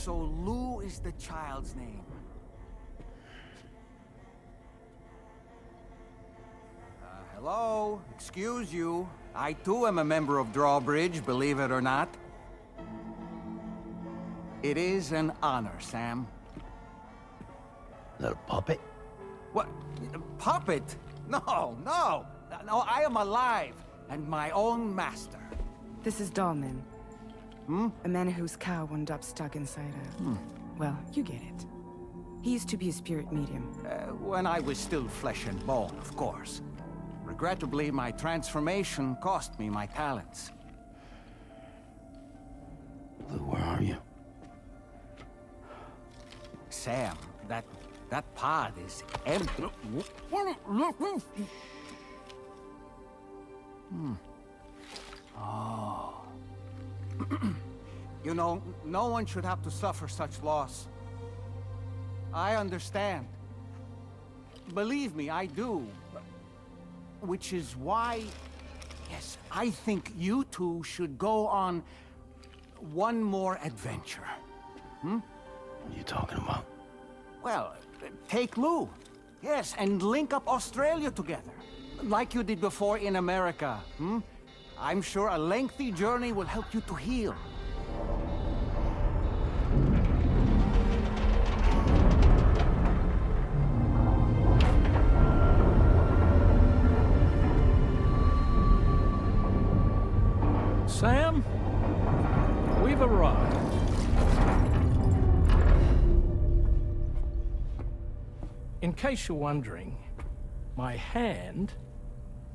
So Lou is the child's name. Hello? Excuse you. I too am a member of Drawbridge, believe it or not. It is an honor, Sam. Is that a puppet? What? A puppet? No, no! No, I am alive, and my own master. This is Dollman. A man whose cow wound up stuck inside a... Well, you get it. He used to be a spirit medium. When I was still flesh and bone, of course. Regrettably, my transformation cost me my talents. Lou, where are you? Sam, that pod is empty. Oh. You know, no one should have to suffer such loss. I understand. Believe me, I do. Which is why, yes, I think you two should go on one more adventure. What are you talking about? Well, take Lou. Yes, and link up Australia together. Like you did before in America. I'm sure a lengthy journey will help you to heal. Sam, we've arrived. In case you're wondering, my hand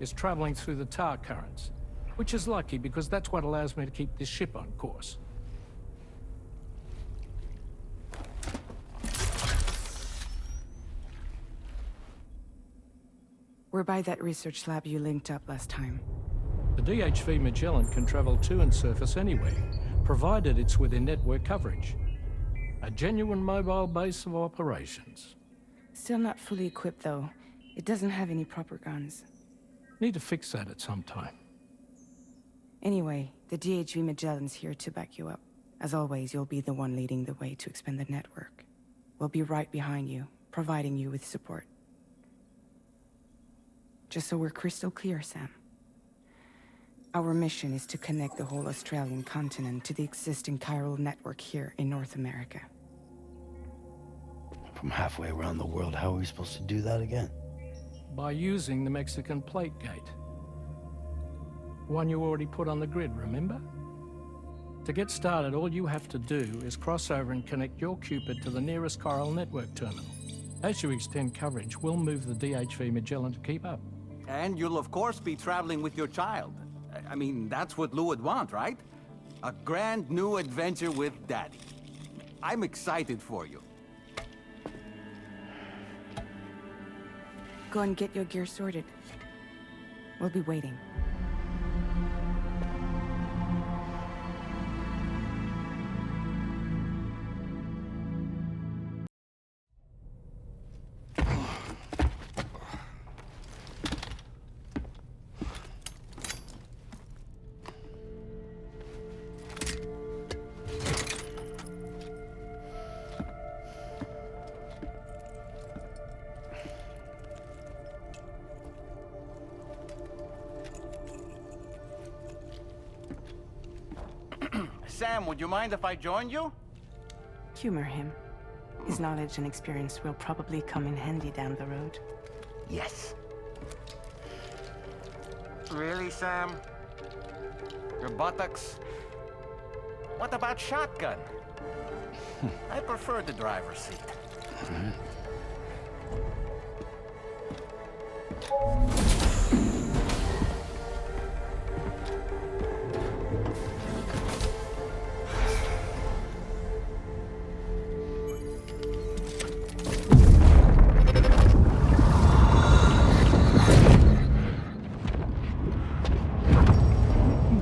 is traveling through the tar currents, which is lucky because that's what allows me to keep this ship on course. We're by that research lab you linked up last time. The DHV Magellan can travel to and surface anywhere, provided it's within network coverage. A genuine mobile base of operations. Still not fully equipped, though. It doesn't have any proper guns. Need to fix that at some time. Anyway, the DHV Magellan's here to back you up. As always, you'll be the one leading the way to expand the network. We'll be right behind you, providing you with support. Just so we're crystal clear, Sam. Our mission is to connect the whole Australian continent to the existing chiral network here in North America. From halfway around the world, how are we supposed to do that again? By using the Mexican plate gate. One you already put on the grid, remember? To get started, all you have to do is cross over and connect your Cupid to the nearest chiral network terminal. As you extend coverage, we'll move the DHV Magellan to keep up. And you'll of course be traveling with your child. I mean, that's what Lou would want, right? A grand new adventure with Daddy. I'm excited for you. Go and get your gear sorted. We'll be waiting. Sam, would you mind if I joined you? Humor him. His knowledge and experience will probably come in handy down the road. Yes. Really, Sam? Your buttocks? What about shotgun? I prefer the driver's seat.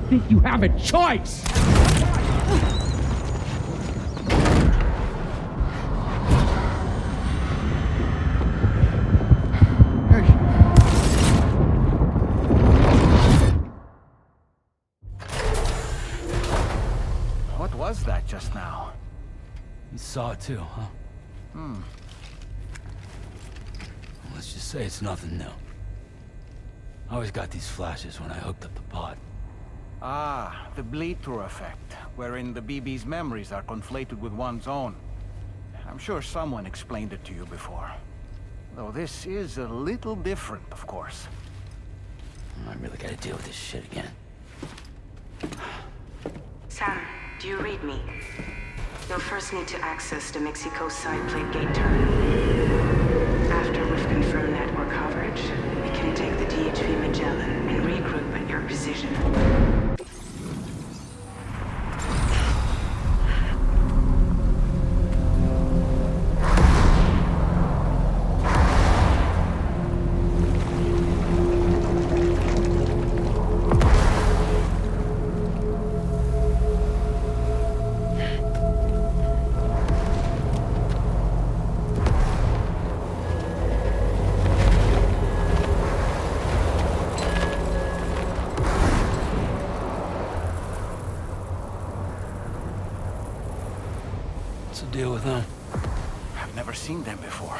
Think you have a choice! What was that just now? You saw it too, huh? Let's just say it's nothing new. I always got these flashes when I hooked up the pod. Ah, the bleed-through effect, wherein the BB's memories are conflated with one's own. I'm sure someone explained it to you before. Though this is a little different, of course. I really gotta deal with this shit again. Sam, do you read me? You'll first need to access the Mexico side plate gate terminal. After we've confirmed network coverage, we can take the DHV Magellan and regroup at your position. Deal with them. I've never seen them before.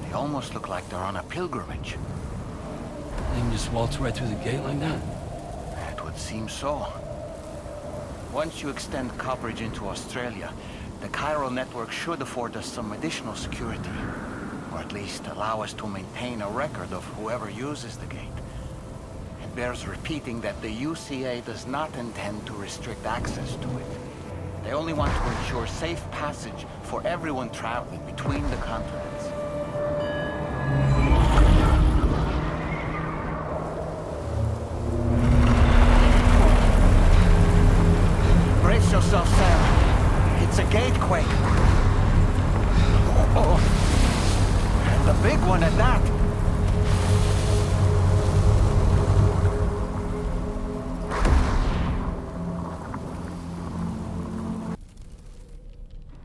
They almost look like they're on a pilgrimage. They can just waltz right through the gate like that? It would seem so. Once you extend coverage into Australia, the chiral network should afford us some additional security. Or at least allow us to maintain a record of whoever uses the gate. It bears repeating that the UCA does not intend to restrict access to it. They only want to ensure safe passage for everyone traveling between the continents. Brace yourself, Sam. It's a gate quake. Oh. And a big one at that.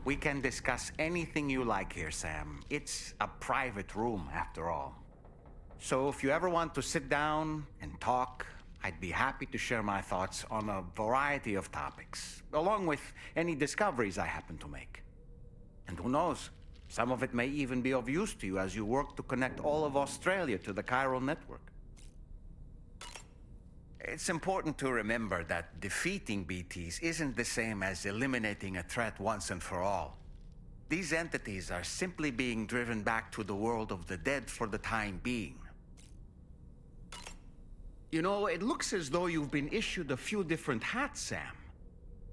We can discuss anything you like here, Sam. It's a private room, after all. So if you ever want to sit down and talk, I'd be happy to share my thoughts on a variety of topics, along with any discoveries I happen to make. And who knows, some of it may even be of use to you as you work to connect all of Australia to the chiral network. It's important to remember that defeating BTs isn't the same as eliminating a threat once and for all. These entities are simply being driven back to the world of the dead for the time being. You know, it looks as though you've been issued a few different hats, Sam.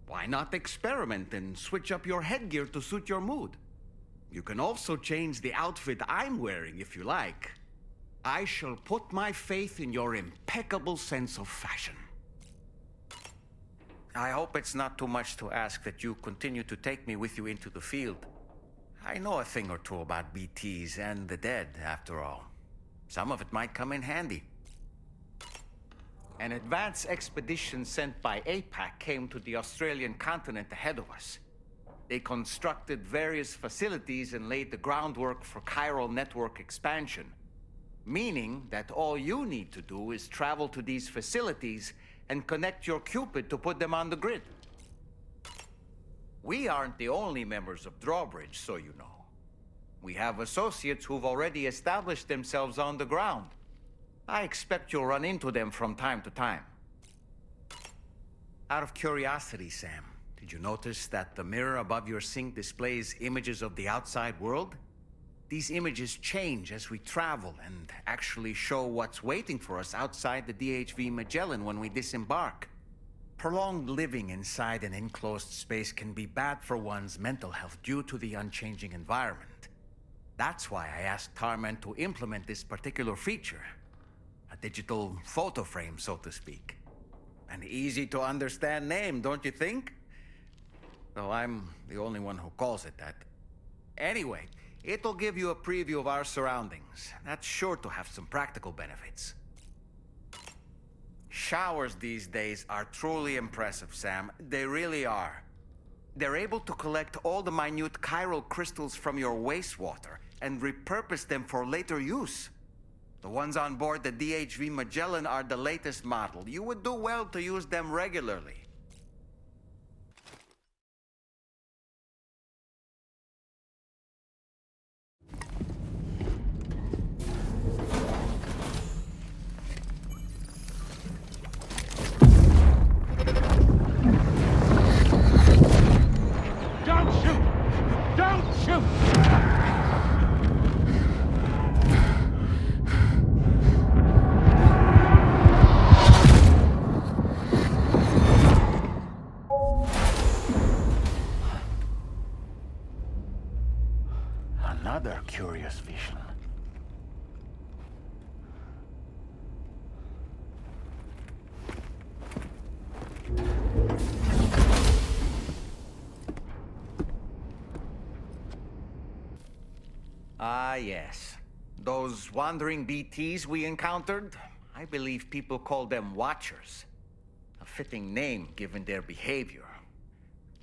Why not experiment and switch up your headgear to suit your mood? You can also change the outfit I'm wearing if you like. I shall put my faith in your impeccable sense of fashion. I hope it's not too much to ask that you continue to take me with you into the field. I know a thing or two about BTs and the dead, after all. Some of it might come in handy. An advance expedition sent by APAC came to the Australian continent ahead of us. They constructed various facilities and laid the groundwork for chiral network expansion. Meaning that all you need to do is travel to these facilities and connect your Cupid to put them on the grid. We aren't the only members of Drawbridge, so you know. We have associates who've already established themselves on the ground. I expect you'll run into them from time to time. Out of curiosity, Sam, did you notice that the mirror above your sink displays images of the outside world? These images change as we travel and actually show what's waiting for us outside the DHV Magellan when we disembark. Prolonged living inside an enclosed space can be bad for one's mental health due to the unchanging environment. That's why I asked Tarman to implement this particular feature. A digital photo frame, so to speak. An easy to understand name, don't you think? Though I'm the only one who calls it that. Anyway, it'll give you a preview of our surroundings. That's sure to have some practical benefits. Showers these days are truly impressive, Sam. They really are. They're able to collect all the minute chiral crystals from your wastewater and repurpose them for later use. The ones on board the DHV Magellan are the latest model. You would do well to use them regularly. best vision. Ah, yes. Those wandering BTs we encountered, I believe people call them Watchers. A fitting name given their behavior.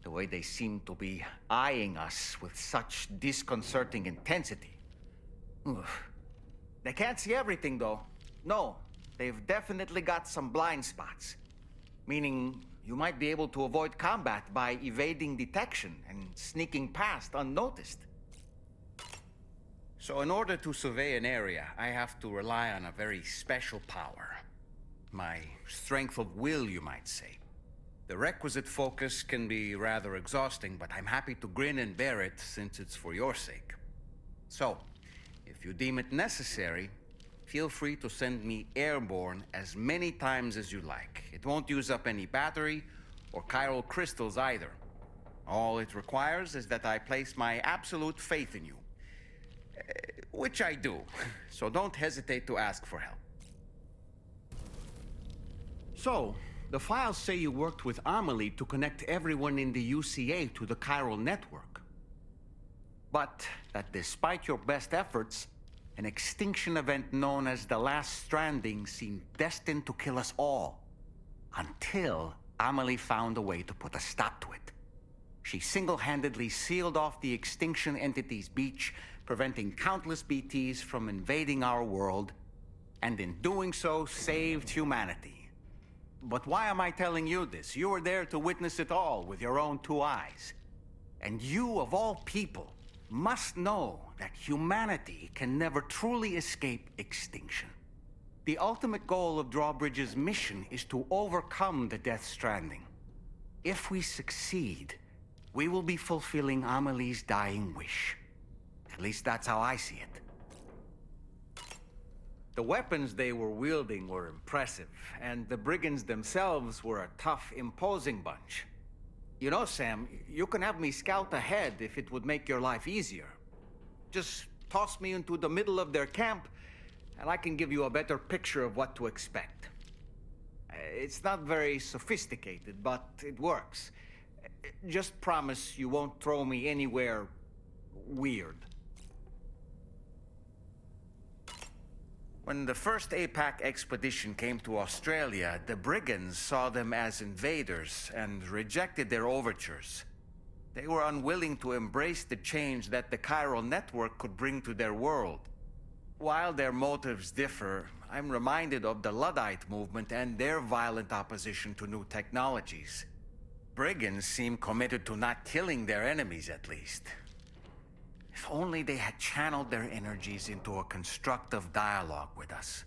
The way they seem to be eyeing us with such disconcerting intensity. Oof. They can't see everything, though. No, they've definitely got some blind spots. Meaning, you might be able to avoid combat by evading detection and sneaking past unnoticed. So in order to survey an area, I have to rely on a very special power. My strength of will, you might say. The requisite focus can be rather exhausting, but I'm happy to grin and bear it since it's for your sake. So, if you deem it necessary, feel free to send me airborne as many times as you like. It won't use up any battery or chiral crystals either. All it requires is that I place my absolute faith in you. Which I do, so don't hesitate to ask for help. So, the files say you worked with Amelie to connect everyone in the UCA to the chiral network. But that despite your best efforts, an extinction event known as the Last Stranding seemed destined to kill us all. Until Amelie found a way to put a stop to it. She single-handedly sealed off the extinction entity's beach, preventing countless BTs from invading our world, and in doing so, saved humanity. But why am I telling you this? You were there to witness it all with your own two eyes. And you, of all people, must know that humanity can never truly escape extinction. The ultimate goal of Drawbridge's mission is to overcome the Death Stranding. If we succeed, we will be fulfilling Amelie's dying wish. At least that's how I see it. The weapons they were wielding were impressive, and the brigands themselves were a tough, imposing bunch. You know, Sam, you can have me scout ahead if it would make your life easier. Just toss me into the middle of their camp, and I can give you a better picture of what to expect. It's not very sophisticated, but it works. Just promise you won't throw me anywhere weird. When the first APAC expedition came to Australia, the brigands saw them as invaders and rejected their overtures. They were unwilling to embrace the change that the chiral network could bring to their world. While their motives differ, I'm reminded of the Luddite movement and their violent opposition to new technologies. Brigands seem committed to not killing their enemies, at least. If only they had channeled their energies into a constructive dialogue with us.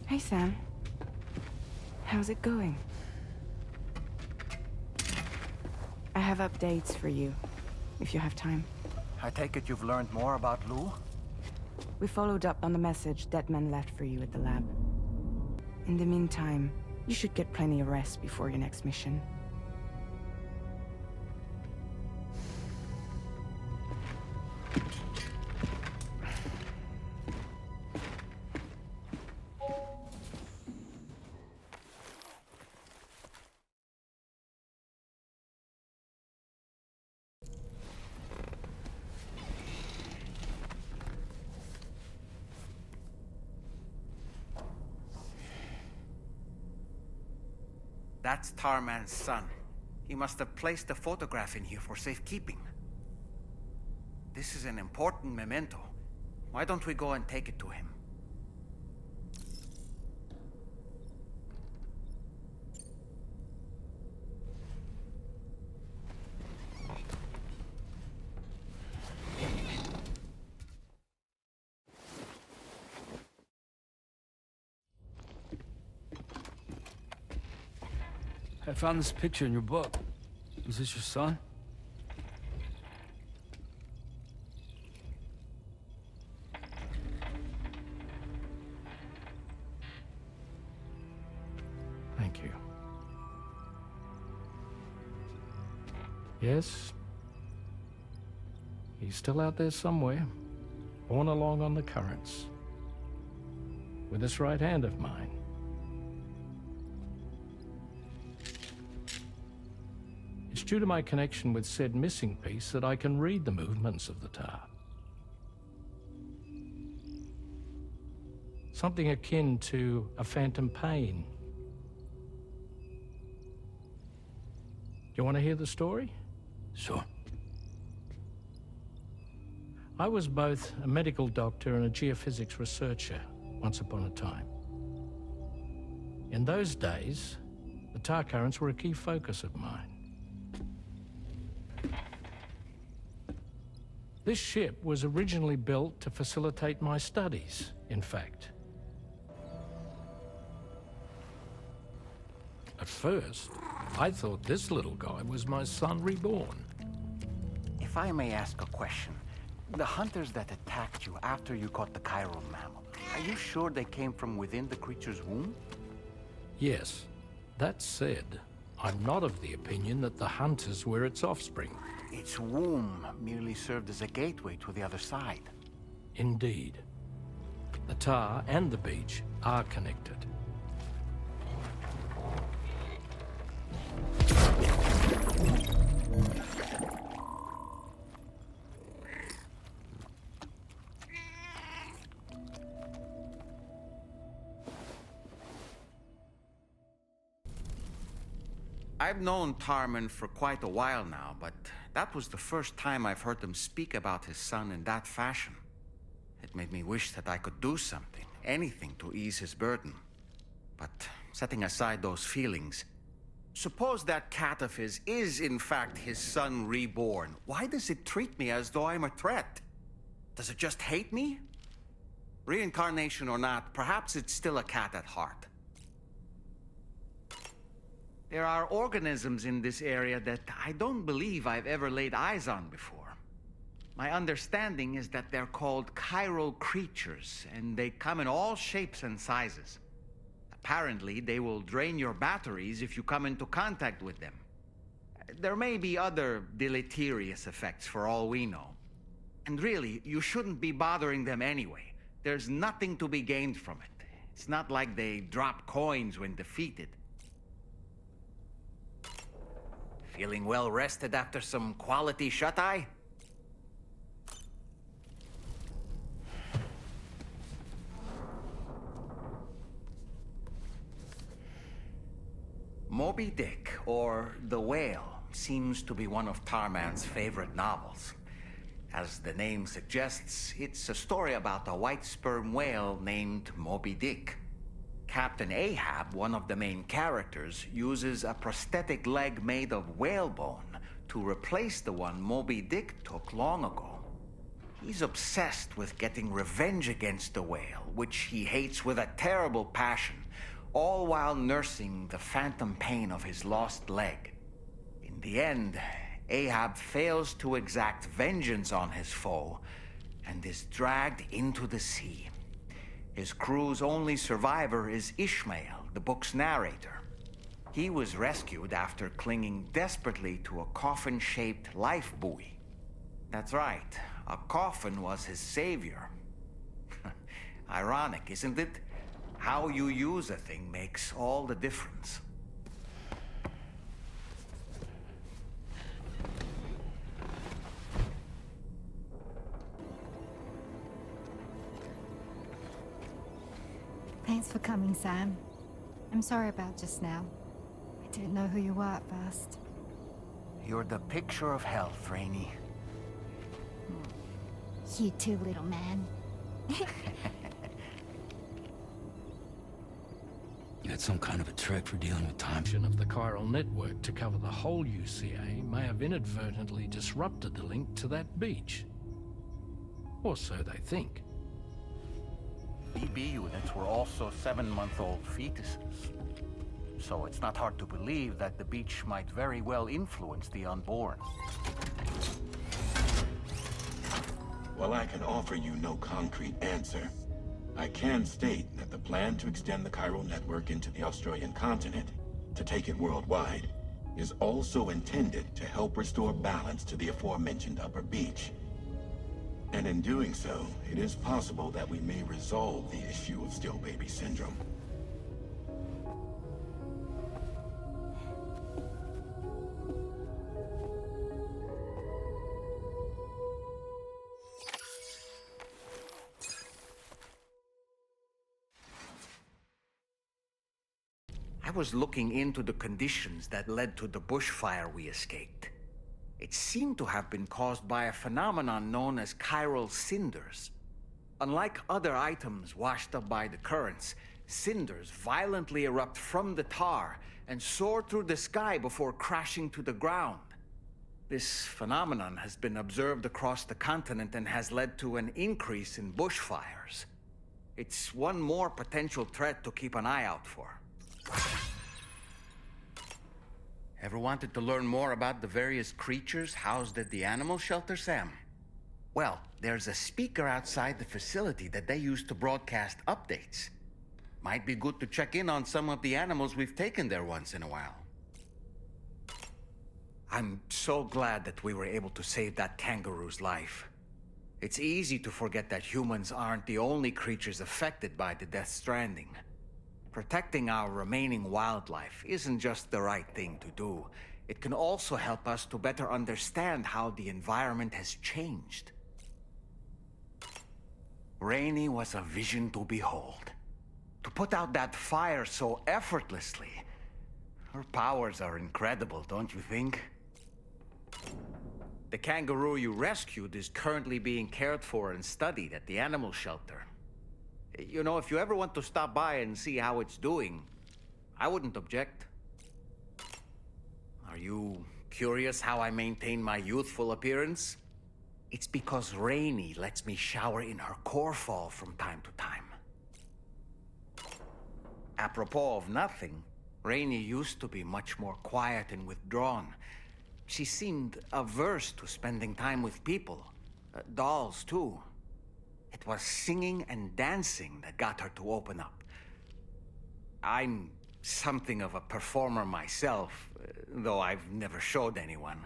Hey, Sam. How's it going? I have updates for you, if you have time. I take it you've learned more about Lou? We followed up on the message Deadman left for you at the lab. In the meantime, you should get plenty of rest before your next mission. That's Tarman's son. He must have placed a photograph in here for safekeeping. This is an important memento. Why don't we go and take it to him? I found this picture in your book. Is this your son? Thank you. Yes. He's still out there somewhere, borne along on the currents, with this right hand of mine. It's due to my connection with said missing piece that I can read the movements of the tar. Something akin to a phantom pain. Do you want to hear the story? Sure. I was both a medical doctor and a geophysics researcher once upon a time. In those days, the tar currents were a key focus of mine. This ship was originally built to facilitate my studies, in fact. At first, I thought this little guy was my son reborn. If I may ask a question, the hunters that attacked you after you caught the chiral mammal, are you sure they came from within the creature's womb? Yes. That said, I'm not of the opinion that the hunters were its offspring. Its womb merely served as a gateway to the other side. Indeed. The tar and the beach are connected. I've known Tarman for quite a while now, but that was the first time I've heard him speak about his son in that fashion. It made me wish that I could do something, anything to ease his burden. But setting aside those feelings, suppose that cat of his is in fact his son reborn. Why does it treat me as though I'm a threat? Does it just hate me? Reincarnation or not, perhaps it's still a cat at heart. There are organisms in this area that I don't believe I've ever laid eyes on before. My understanding is that they're called chiral creatures, and they come in all shapes and sizes. Apparently, they will drain your batteries if you come into contact with them. There may be other deleterious effects for all we know. And really, you shouldn't be bothering them anyway. There's nothing to be gained from it. It's not like they drop coins when defeated. Feeling well rested after some quality shut-eye? Moby Dick, or The Whale, seems to be one of Tarman's favorite novels. As the name suggests, it's a story about a white sperm whale named Moby Dick. Captain Ahab, one of the main characters, uses a prosthetic leg made of whalebone to replace the one Moby Dick took long ago. He's obsessed with getting revenge against the whale, which he hates with a terrible passion, all while nursing the phantom pain of his lost leg. In the end, Ahab fails to exact vengeance on his foe and is dragged into the sea. His crew's only survivor is Ishmael, the book's narrator. He was rescued after clinging desperately to a coffin-shaped life buoy. That's right, a coffin was his savior. Ironic, isn't it? How you use a thing makes all the difference. Thanks for coming, Sam. I'm sorry about just now. I didn't know who you were at first. You're the picture of health, Rainey. You too, little man. You had some kind of a trick for dealing with time. Of the chiral network to cover the whole UCA may have inadvertently disrupted the link to that beach. Or so they think. BB units were also 7-month-old fetuses. so it's not hard to believe that the beach might very well influence the unborn. While I can offer you no concrete answer, I can state that the plan to extend the chiral network into the Australian continent, to take it worldwide, is also intended to help restore balance to the aforementioned upper beach. And in doing so, it is possible that we may resolve the issue of still baby syndrome. I was looking into the conditions that led to the bushfire we escaped. It seemed to have been caused by a phenomenon known as chiral cinders. Unlike other items washed up by the currents, cinders violently erupt from the tar and soar through the sky before crashing to the ground. This phenomenon has been observed across the continent and has led to an increase in bushfires. It's one more potential threat to keep an eye out for. Ever wanted to learn more about the various creatures housed at the animal shelter, Sam? Well, there's a speaker outside the facility that they use to broadcast updates. Might be good to check in on some of the animals we've taken there once in a while. I'm so glad that we were able to save that kangaroo's life. It's easy to forget that humans aren't the only creatures affected by the Death Stranding. Protecting our remaining wildlife isn't just the right thing to do. It can also help us to better understand how the environment has changed. Rainey was a vision to behold. To put out that fire so effortlessly. Her powers are incredible, don't you think? The kangaroo you rescued is currently being cared for and studied at the animal shelter. You know, if you ever want to stop by and see how it's doing, I wouldn't object. Are you curious how I maintain my youthful appearance? It's because Rainey lets me shower in her core fall from time to time. Apropos of nothing, Rainey used to be much more quiet and withdrawn. She seemed averse to spending time with people. Dolls, too. It was singing and dancing that got her to open up. I'm something of a performer myself, though I've never showed anyone.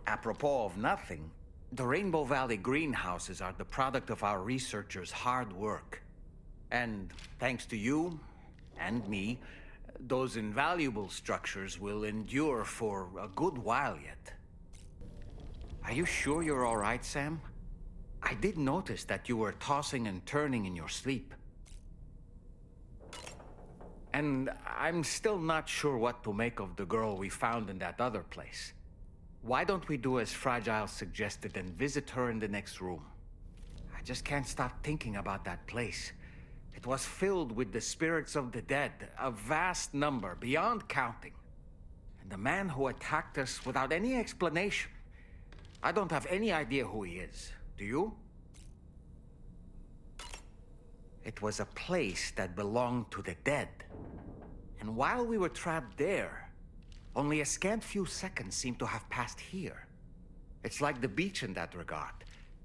Apropos of nothing, the Rainbow Valley greenhouses are the product of our researchers' hard work. And thanks to you and me, those invaluable structures will endure for a good while yet. Are you sure you're all right, Sam? I did notice that you were tossing and turning in your sleep. And I'm still not sure what to make of the girl we found in that other place. Why don't we do as Fragile suggested and visit her in the next room? I just can't stop thinking about that place. It was filled with the spirits of the dead, a vast number, beyond counting. And the man who attacked us without any explanation. I don't have any idea who he is. Do you? It was a place that belonged to the dead. And while we were trapped there, only a scant few seconds seemed to have passed here. It's like the beach in that regard.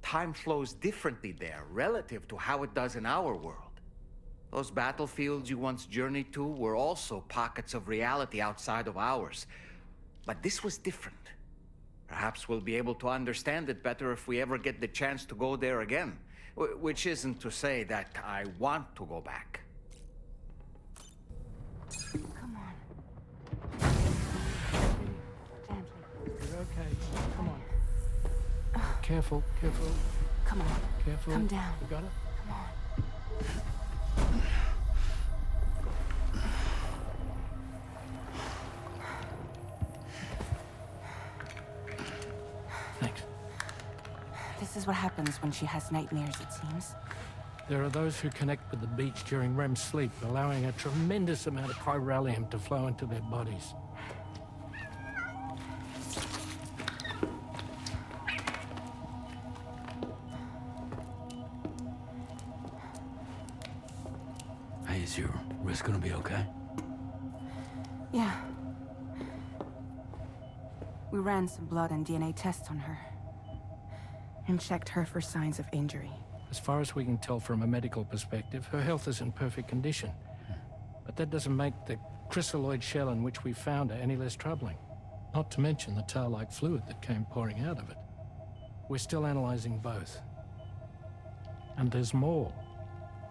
Time flows differently there, relative to how it does in our world. Those battlefields you once journeyed to were also pockets of reality outside of ours. But this was different. Perhaps we'll be able to understand it better if we ever get the chance to go there again. Which isn't to say that I want to go back. Come on. Gently. You're okay. Come on. Careful, careful. Come on. Careful. Come down. You got it? Come on. Thanks. This is what happens when she has nightmares, it seems. There are those who connect with the beach during REM sleep, allowing a tremendous amount of chiralium to flow into their bodies. Hey, Ezio, Risk gonna be okay? Yeah. We ran some blood and DNA tests on her. And checked her for signs of injury. As far as we can tell from a medical perspective, her health is in perfect condition. But that doesn't make the chrysaloid shell in which we found her any less troubling. Not to mention the tar-like fluid that came pouring out of it. We're still analyzing both. And there's more.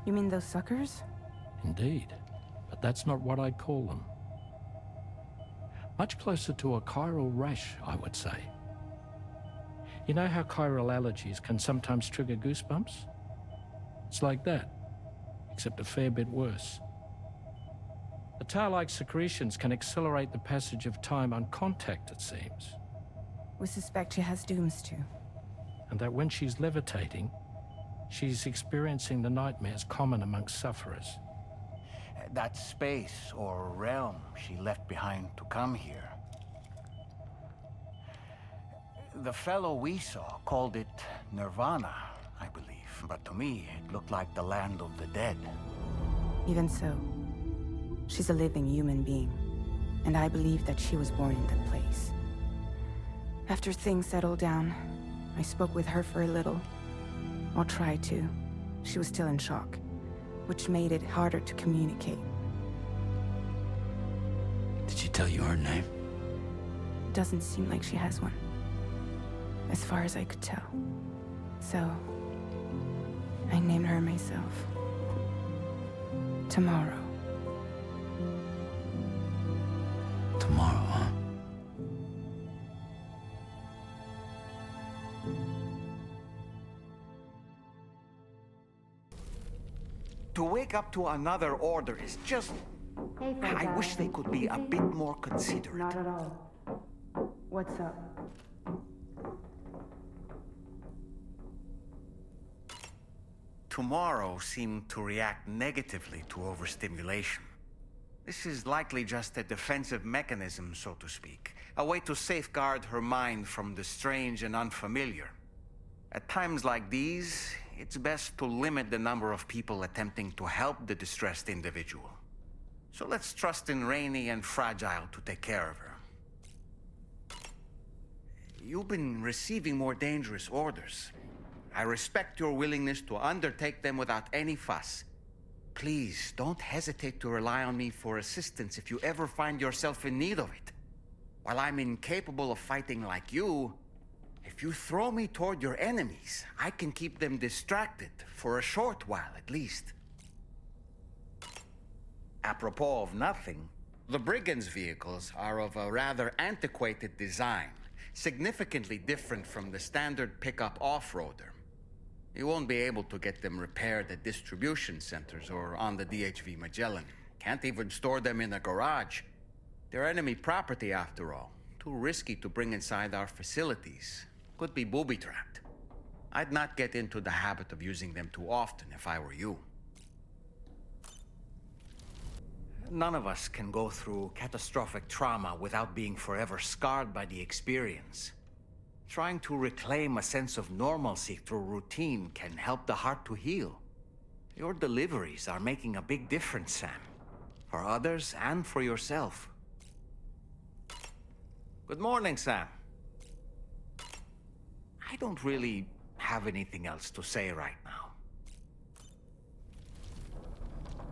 You mean those suckers? Indeed. But that's not what I'd call them. Much closer to a chiral rash, I would say. You know how chiral allergies can sometimes trigger goosebumps? It's like that, except a fair bit worse. The tar-like secretions can accelerate the passage of time on contact, it seems. We suspect she has dooms too. And that when she's levitating, she's experiencing the nightmares common amongst sufferers. That space or realm she left behind to come here. The fellow we saw called it Nirvana, I believe. But to me, it looked like the land of the dead. Even so, she's a living human being. And I believe that she was born in that place. After things settled down, I spoke with her for a little. Or tried to. She was still in shock, which made it harder to communicate. Did she tell you her name? Doesn't seem like she has one. As far as I could tell. So, I named her myself. Tomorrow. Tomorrow, huh? To wake up to another order is just... I wish they could be a bit more considerate. Not at all. What's up? Tomorrow seemed to react negatively to overstimulation. This is likely just a defensive mechanism, so to speak. A way to safeguard her mind from the strange and unfamiliar. At times like these, it's best to limit the number of people attempting to help the distressed individual. So let's trust in Rainy and Fragile to take care of her. You've been receiving more dangerous orders. I respect your willingness to undertake them without any fuss. Please, don't hesitate to rely on me for assistance if you ever find yourself in need of it. While I'm incapable of fighting like you, if you throw me toward your enemies, I can keep them distracted, for a short while at least. Apropos of nothing, the Brigands' vehicles are of a rather antiquated design, significantly different from the standard pickup off-roader. You won't be able to get them repaired at distribution centers or on the DHV Magellan. Can't even store them in a garage. They're enemy property after all. Too risky to bring inside our facilities. Could be booby-trapped. I'd not get into the habit of using them too often if I were you. None of us can go through catastrophic trauma without being forever scarred by the experience. Trying to reclaim a sense of normalcy through routine can help the heart to heal. Your deliveries are making a big difference, Sam. For others and for yourself. Good morning, Sam. I don't really have anything else to say right now.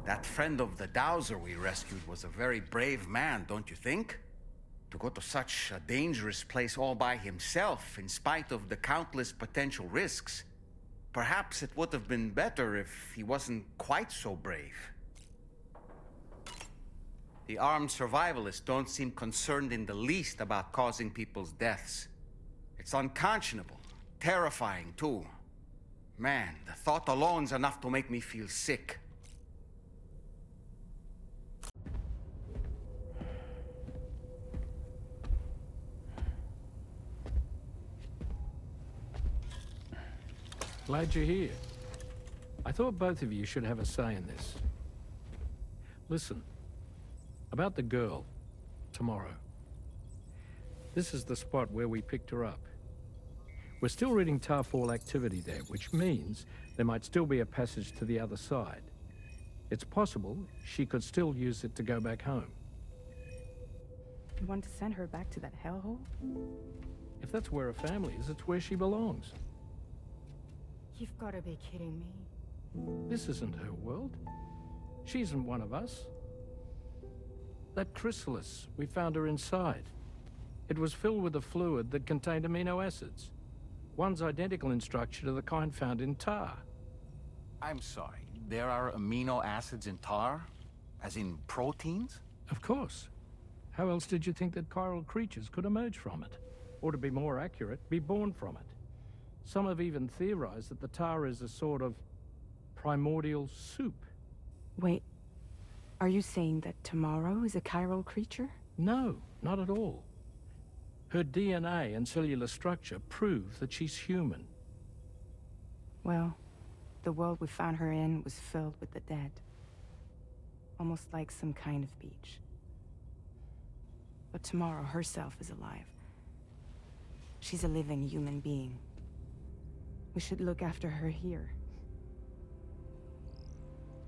That friend of the dowser we rescued was a very brave man, don't you think? To go to such a dangerous place all by himself, in spite of the countless potential risks. Perhaps it would have been better if he wasn't quite so brave. The armed survivalists don't seem concerned in the least about causing people's deaths. It's unconscionable, terrifying too. Man, the thought alone's enough to make me feel sick. Glad you're here. I thought both of you should have a say in this. Listen, about the girl, tomorrow. This is the spot where we picked her up. We're still reading Tarfall activity there, which means there might still be a passage to the other side. It's possible she could still use it to go back home. You want to send her back to that hellhole? If that's where her family is, it's where she belongs. You've got to be kidding me. This isn't her world. She isn't one of us. That chrysalis, we found her inside. It was filled with a fluid that contained amino acids. One's identical in structure to the kind found in tar. I'm sorry, there are amino acids in tar? As in proteins? Of course. How else did you think that chiral creatures could emerge from it? Or to be more accurate, be born from it? Some have even theorized that the tar is a sort of primordial soup. Wait, are you saying that tomorrow is a chiral creature? No, not at all. Her DNA and cellular structure prove that she's human. Well, the world we found her in was filled with the dead. Almost like some kind of beach. But tomorrow herself is alive. She's a living human being. We should look after her here.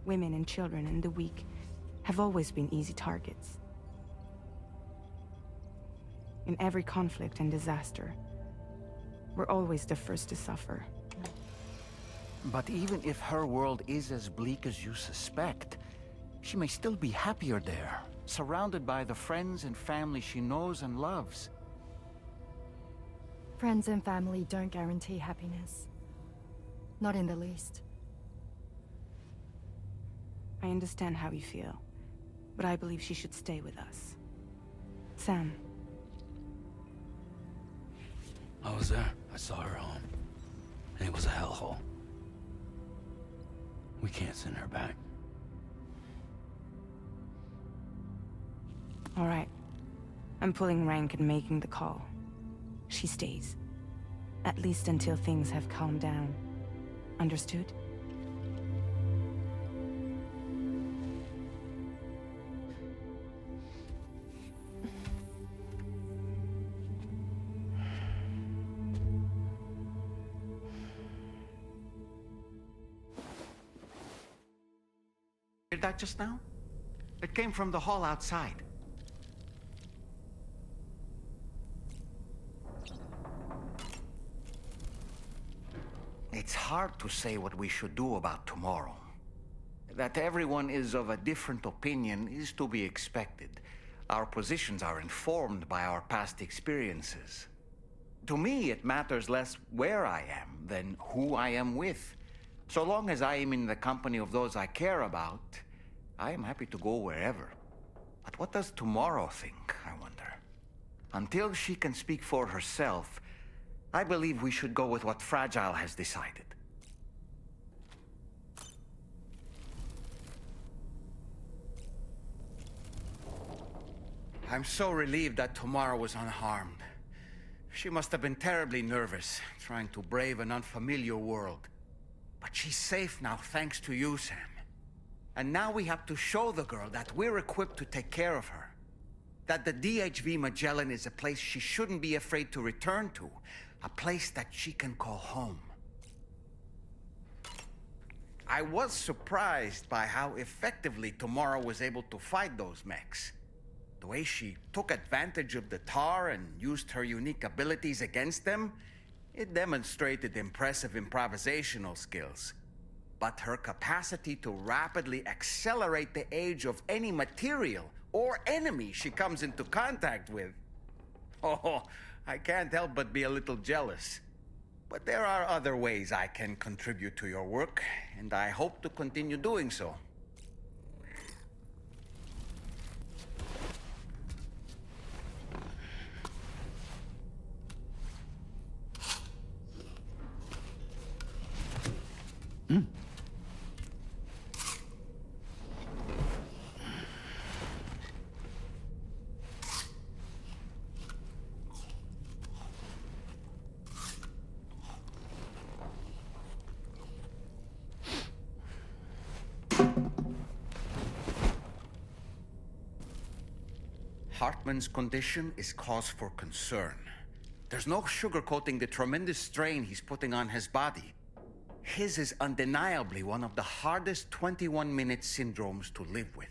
Women and children and the weak have always been easy targets. In every conflict and disaster, we're always the first to suffer. But even if her world is as bleak as you suspect, she may still be happier there, surrounded by the friends and family she knows and loves. Friends and family don't guarantee happiness. Not in the least. I understand how you feel, but I believe she should stay with us. Sam. I was there. I saw her home. And it was a hellhole. We can't send her back. All right. I'm pulling rank and making the call. She stays. At least until things have calmed down. Understood? Heard that just now? It came from the hall outside. It's hard to say what we should do about tomorrow. That everyone is of a different opinion is to be expected. Our positions are informed by our past experiences. To me, it matters less where I am than who I am with. So long as I am in the company of those I care about, I am happy to go wherever. But what does tomorrow think, I wonder? Until she can speak for herself, I believe we should go with what Fragile has decided. I'm so relieved that tomorrow was unharmed. She must have been terribly nervous, trying to brave an unfamiliar world. But she's safe now, thanks to you, Sam. And now we have to show the girl that we're equipped to take care of her. That the DHV Magellan is a place she shouldn't be afraid to return to. A place that she can call home. I was surprised by how effectively Tomorrow was able to fight those mechs. The way she took advantage of the tar and used her unique abilities against them, it demonstrated impressive improvisational skills. But her capacity to rapidly accelerate the age of any material or enemy she comes into contact with. Oh, I can't help but be a little jealous. But there are other ways I can contribute to your work, and I hope to continue doing so. Hartman's condition is cause for concern. There's no sugarcoating the tremendous strain he's putting on his body. His is undeniably one of the hardest 21-minute syndromes to live with.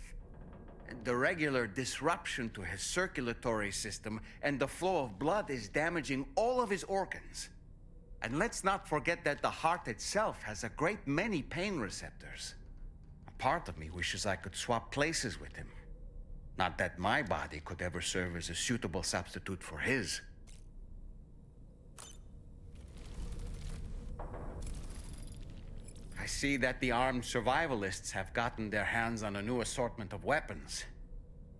The regular disruption to his circulatory system and the flow of blood is damaging all of his organs. And let's not forget that the heart itself has a great many pain receptors. A part of me wishes I could swap places with him. Not that my body could ever serve as a suitable substitute for his. I see that the armed survivalists have gotten their hands on a new assortment of weapons.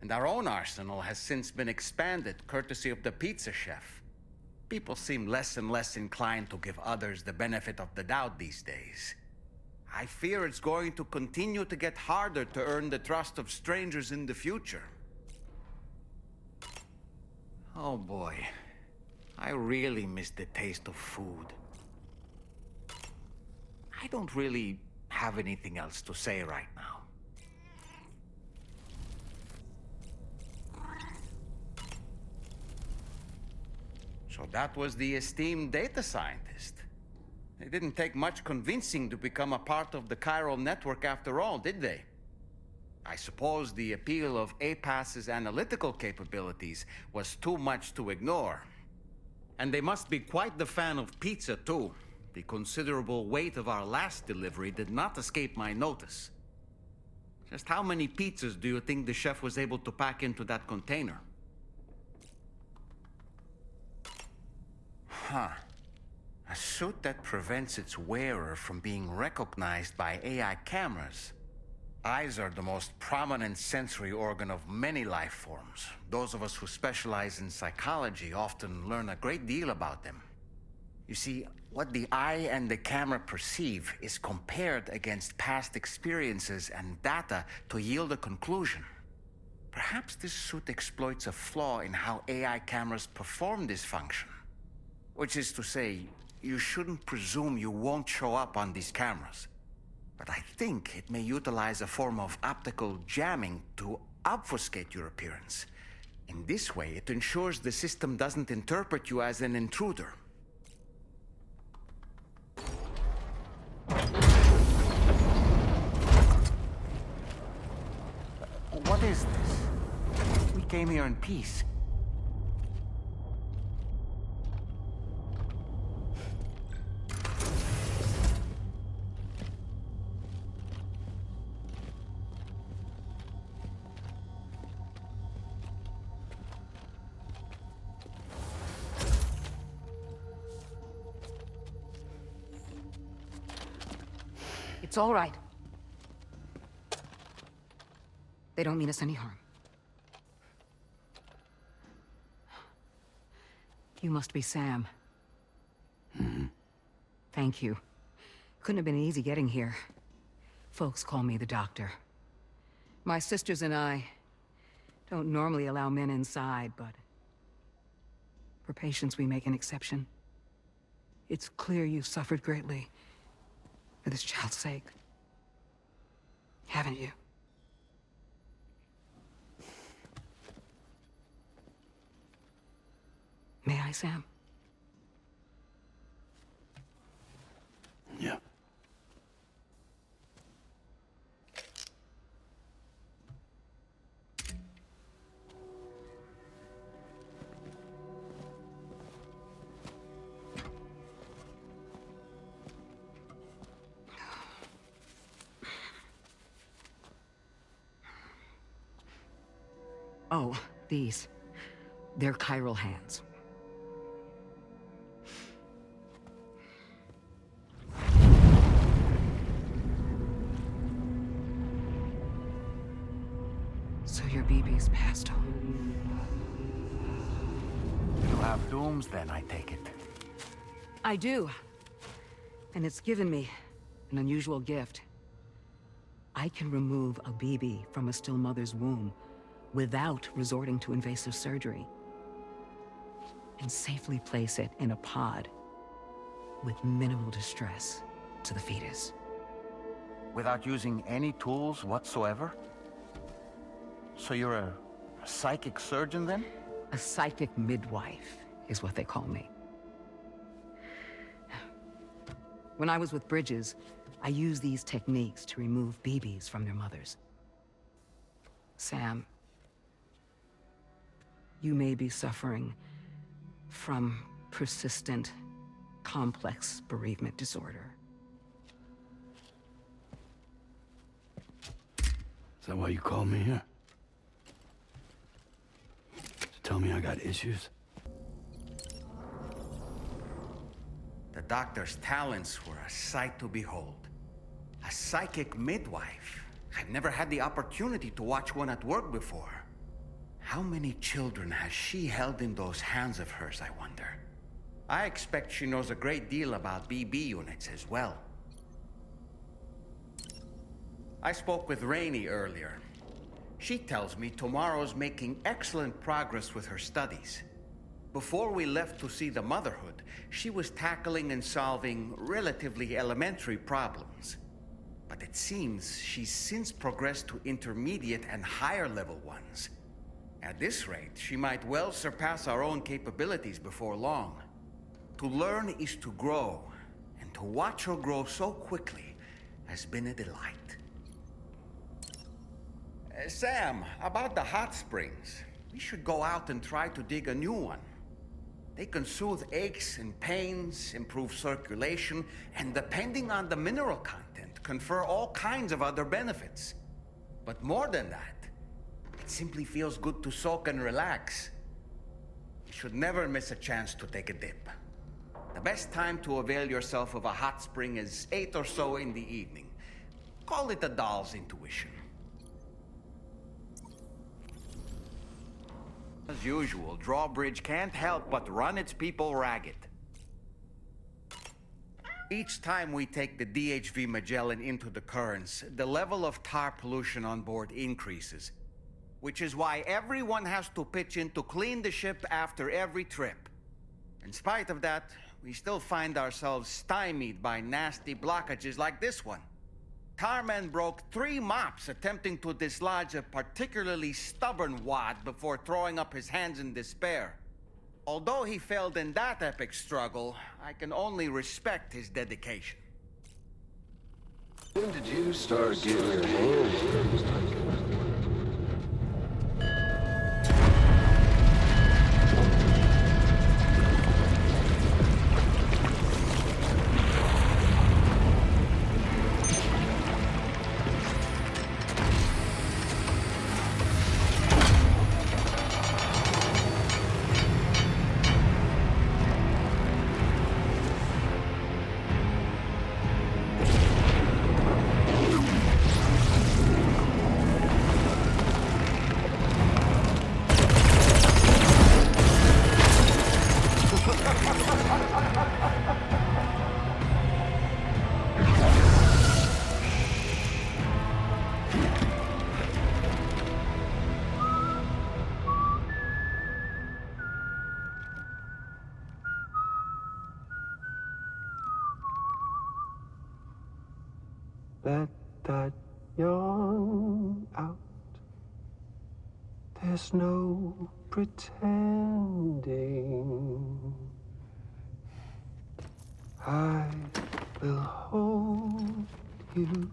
And our own arsenal has since been expanded, courtesy of the pizza chef. People seem less and less inclined to give others the benefit of the doubt these days. I fear it's going to continue to get harder to earn the trust of strangers in the future. Oh boy, I really miss the taste of food. I don't really have anything else to say right now. So that was the esteemed data scientist. It didn't take much convincing to become a part of the chiral network after all, did they? I suppose the appeal of APAS's analytical capabilities was too much to ignore. And they must be quite the fan of pizza, too. The considerable weight of our last delivery did not escape my notice. Just how many pizzas do you think the chef was able to pack into that container? Huh. A suit that prevents its wearer from being recognized by AI cameras. Eyes are the most prominent sensory organ of many life forms. Those of us who specialize in psychology often learn a great deal about them. You see, what the eye and the camera perceive is compared against past experiences and data to yield a conclusion. Perhaps this suit exploits a flaw in how AI cameras perform this function. Which is to say, you shouldn't presume you won't show up on these cameras. But I think it may utilize a form of optical jamming to obfuscate your appearance. In this way, it ensures the system doesn't interpret you as an intruder. What is this? We came here in peace. It's all right. They don't mean us any harm. You must be Sam. Mm-hmm. Thank you. Couldn't have been easy getting here. Folks call me the doctor. My sisters and I don't normally allow men inside, but for patients we make an exception. It's clear you've suffered greatly for this child's sake. Haven't you? May I, Sam? Yeah. Oh, these. They're chiral hands. So your BB's passed on. You have dooms then, I take it. I do. And it's given me an unusual gift. I can remove a BB from a still mother's womb without resorting to invasive surgery, and safely place it in a pod with minimal distress to the fetus. Without using any tools whatsoever? So you're a psychic surgeon then? A psychic midwife is what they call me. When I was with Bridges, I used these techniques to remove BBs from their mothers. Sam, you may be suffering from persistent, complex bereavement disorder. Is that why you called me here? To tell me I got issues? The doctor's talents were a sight to behold. A psychic midwife. I've never had the opportunity to watch one at work before. How many children has she held in those hands of hers, I wonder? I expect she knows a great deal about BB units as well. I spoke with Rainey earlier. She tells me Tomorrow's making excellent progress with her studies. Before we left to see the Motherhood, she was tackling and solving relatively elementary problems. But it seems she's since progressed to intermediate and higher level ones. At this rate, she might well surpass our own capabilities before long. To learn is to grow, and to watch her grow so quickly has been a delight. Sam, about the hot springs, we should go out and try to dig a new one. They can soothe aches and pains, improve circulation, and depending on the mineral content, confer all kinds of other benefits. But more than that, it simply feels good to soak and relax. You should never miss a chance to take a dip. The best time to avail yourself of a hot spring is 8 or so in the evening. Call it a doll's intuition. As usual, Drawbridge can't help but run its people ragged. Each time we take the DHV Magellan into the currents, the level of tar pollution on board increases. Which is why everyone has to pitch in to clean the ship after every trip. In spite of that, we still find ourselves stymied by nasty blockages like this one. Tarman broke 3 mops attempting to dislodge a particularly stubborn wad before throwing up his hands in despair. Although he failed in that epic struggle, I can only respect his dedication. When did you start getting your hands? Let that yawn out. There's no pretending. I will hold you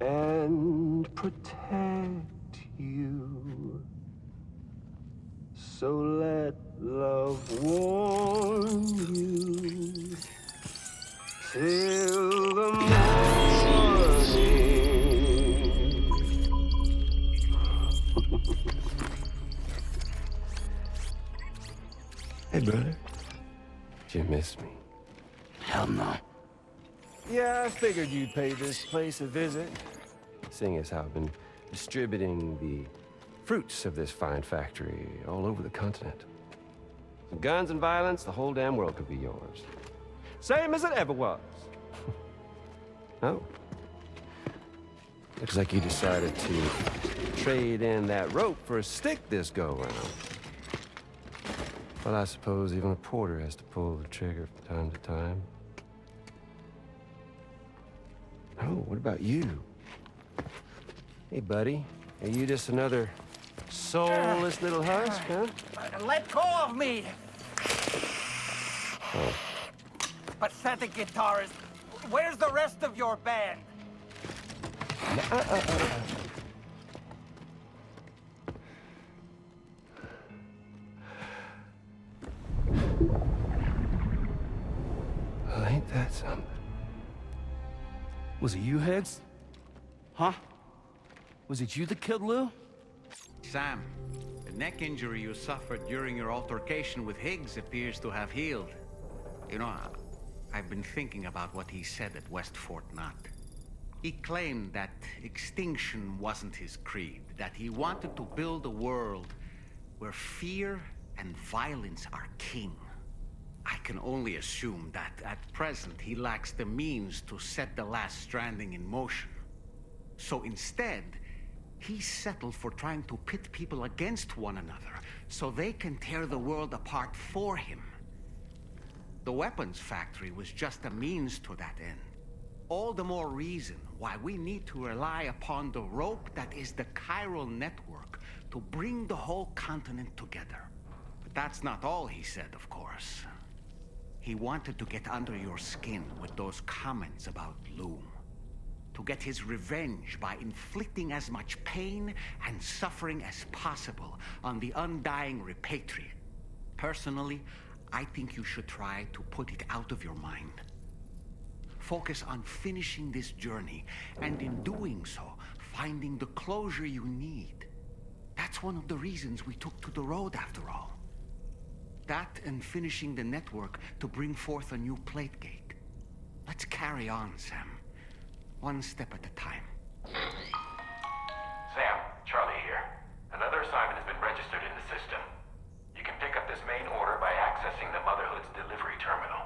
and protect you. So let love warm you till the morning. Hey, brother. Did you miss me? Hell no. Yeah, I figured you'd pay this place a visit, seeing as how I've been distributing the fruits of this fine factory all over the continent. Some guns and violence, the whole damn world could be yours. Same as it ever was. Oh. Looks like you decided to trade in that rope for a stick this go-round. Well, I suppose even a porter has to pull the trigger from time to time. Oh, what about you? Hey, buddy. Are you just another soulless little husk, huh? Let go of me! Oh. pathetic guitarist. Where's the rest of your band? Well, ain't that something? Was it you, Higgs? Huh? Was it you that killed Lou? Sam, the neck injury you suffered during your altercation with Higgs appears to have healed. You know, I've been thinking about what he said at West Fort Knot. He claimed that extinction wasn't his creed, that he wanted to build a world where fear and violence are king. I can only assume that at present he lacks the means to set the last stranding in motion. So instead, he settled for trying to pit people against one another so they can tear the world apart for him. The weapons factory was just a means to that end. All the more reason why we need to rely upon the rope that is the chiral network to bring the whole continent together. But that's not all he said, of course. He wanted to get under your skin with those comments about Lou. To get his revenge by inflicting as much pain and suffering as possible on the undying repatriate. Personally, I think you should try to put it out of your mind. Focus on finishing this journey, and in doing so, finding the closure you need. That's one of the reasons we took to the road, after all. That and finishing the network to bring forth a new plate gate. Let's carry on, Sam. One step at a time. Sam, Charlie here. Another assignment has been registered in the system. You can pick up this main order by accessing the Motherhood's delivery terminal.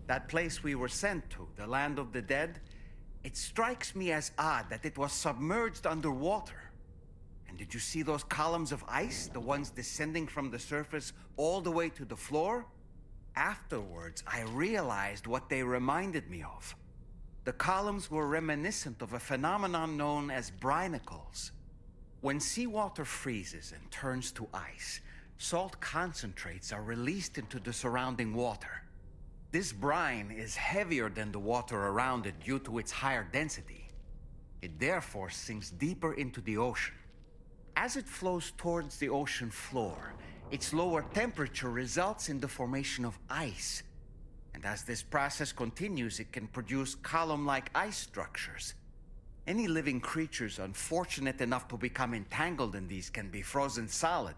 That place we were sent to, the Land of the Dead, it strikes me as odd that it was submerged underwater. And did you see those columns of ice, the ones descending from the surface all the way to the floor? Afterwards, I realized what they reminded me of. The columns were reminiscent of a phenomenon known as brinicles. When seawater freezes and turns to ice, salt concentrates are released into the surrounding water. This brine is heavier than the water around it due to its higher density. It therefore sinks deeper into the ocean. As it flows towards the ocean floor, its lower temperature results in the formation of ice. And as this process continues, it can produce column-like ice structures. Any living creatures unfortunate enough to become entangled in these can be frozen solid.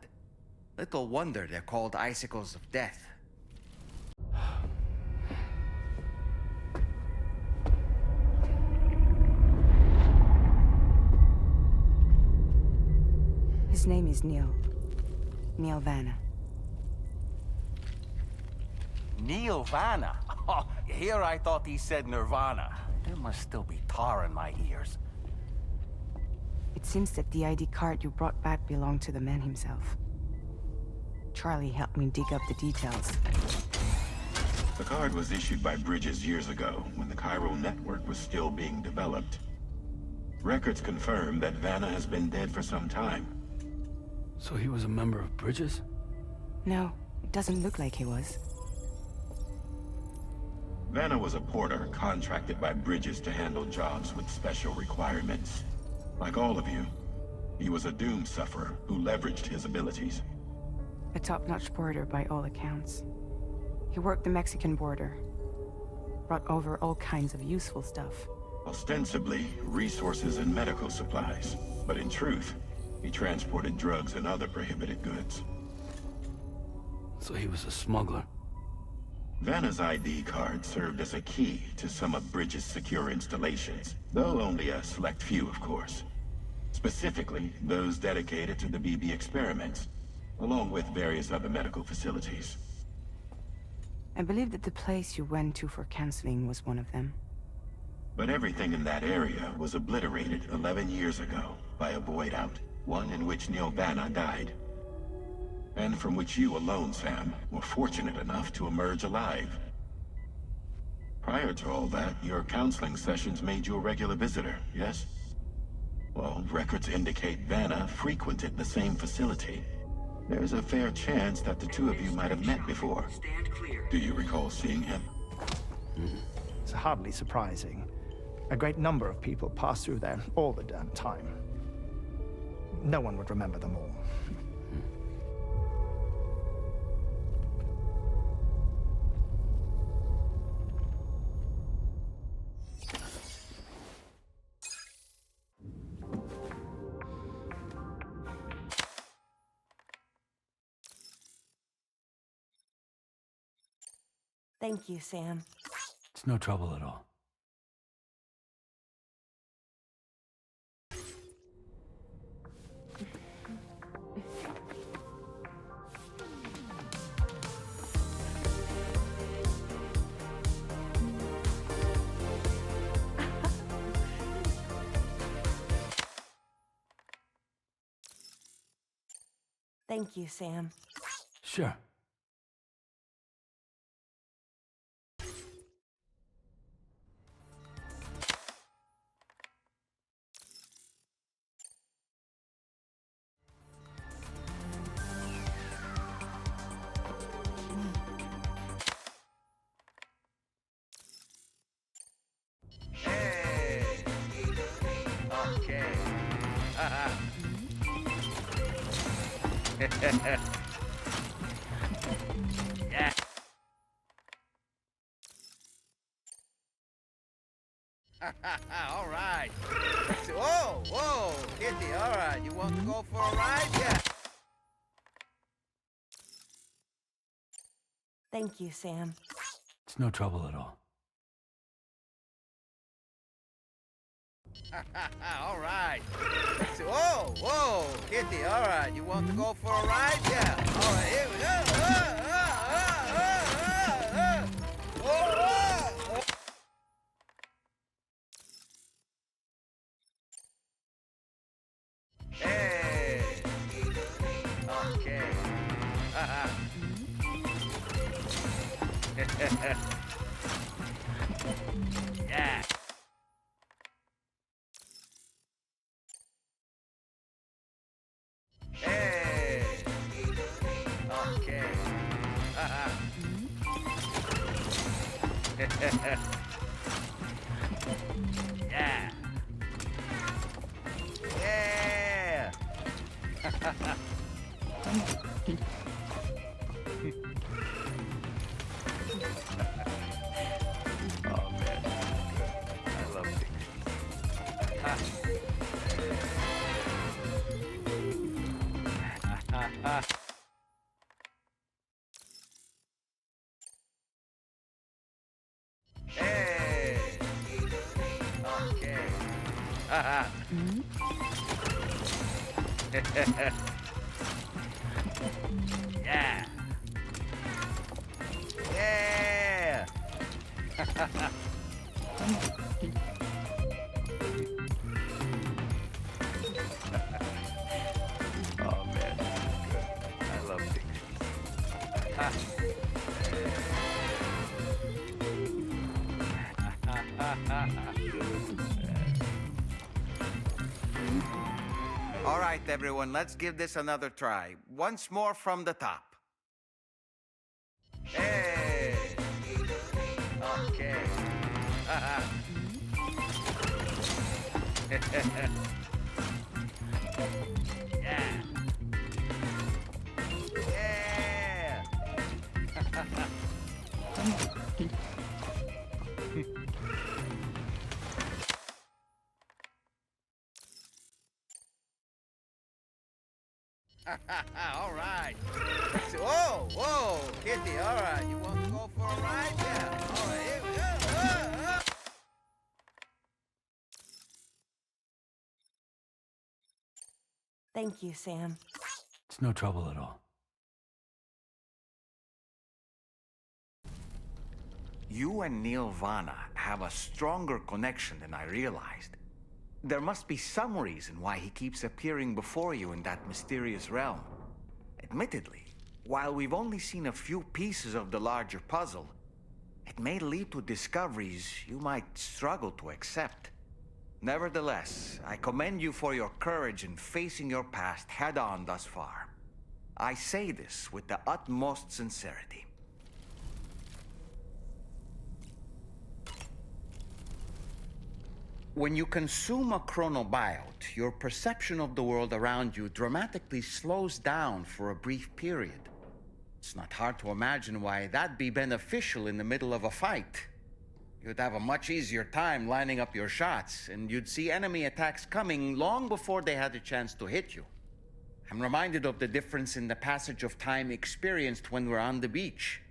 Little wonder they're called icicles of death. His name is Neil. Neil Vanna. Neil Vanna? Oh, here I thought he said Nirvana. There must still be tar in my ears. It seems that the ID card you brought back belonged to the man himself. Charlie helped me dig up the details. The card was issued by Bridges years ago, when the chiral network was still being developed. Records confirm that Vanna has been dead for some time. So he was a member of Bridges? No, it doesn't look like he was. Vanna was a porter contracted by Bridges to handle jobs with special requirements. Like all of you, he was a doom sufferer who leveraged his abilities. A top-notch porter by all accounts. He worked the Mexican border. Brought over all kinds of useful stuff. Ostensibly, resources and medical supplies. But in truth, he transported drugs and other prohibited goods. So he was a smuggler. Vanna's ID card served as a key to some of Bridges' secure installations, though only a select few, of course. Specifically, those dedicated to the BB experiments, along with various other medical facilities. I believe that the place you went to for counseling was one of them. But everything in that area was obliterated 11 years ago by a void out, one in which Neil Vanna died. And from which you alone, Sam, were fortunate enough to emerge alive. Prior to all that, your counseling sessions made you a regular visitor, yes? Well, records indicate Vanna frequented the same facility. There's a fair chance that the two of you might have met before. Do you recall seeing him? It's hardly surprising. A great number of people pass through there all the damn time. No one would remember them all. Thank you, Sam. It's no trouble at all. Thank you, Sam. Sure. Yeah. All right. Whoa, whoa, Kitty, all right. You want to go for a ride? Yeah. Thank you, Sam. It's no trouble at all. All right. Whoa, whoa, Kitty, all right. You want to go for a ride? Yeah. All right, here we go. Hey. Okay. Yeah. Hey. Okay. Yeah. Yeah. Oh man, I love it. Hey. Okay. Yeah. Yeah. Oh man, good. I love it. All right, everyone, let's give this another try. Once more from the top. Hey. Okay. Yeah. Yeah. All right. Whoa, whoa, Kitty, all right. You want to go for a ride? Yeah. All right, here we go. Thank you, Sam. It's no trouble at all. You and Neil Vana have a stronger connection than I realized. There must be some reason why he keeps appearing before you in that mysterious realm. Admittedly, while we've only seen a few pieces of the larger puzzle, it may lead to discoveries you might struggle to accept. Nevertheless, I commend you for your courage in facing your past head-on thus far. I say this with the utmost sincerity. When you consume a chronobiote, your perception of the world around you dramatically slows down for a brief period. It's not hard to imagine why that'd be beneficial in the middle of a fight. You'd have a much easier time lining up your shots, and you'd see enemy attacks coming long before they had a chance to hit you. I'm reminded of the difference in the passage of time experienced when we're on the beach.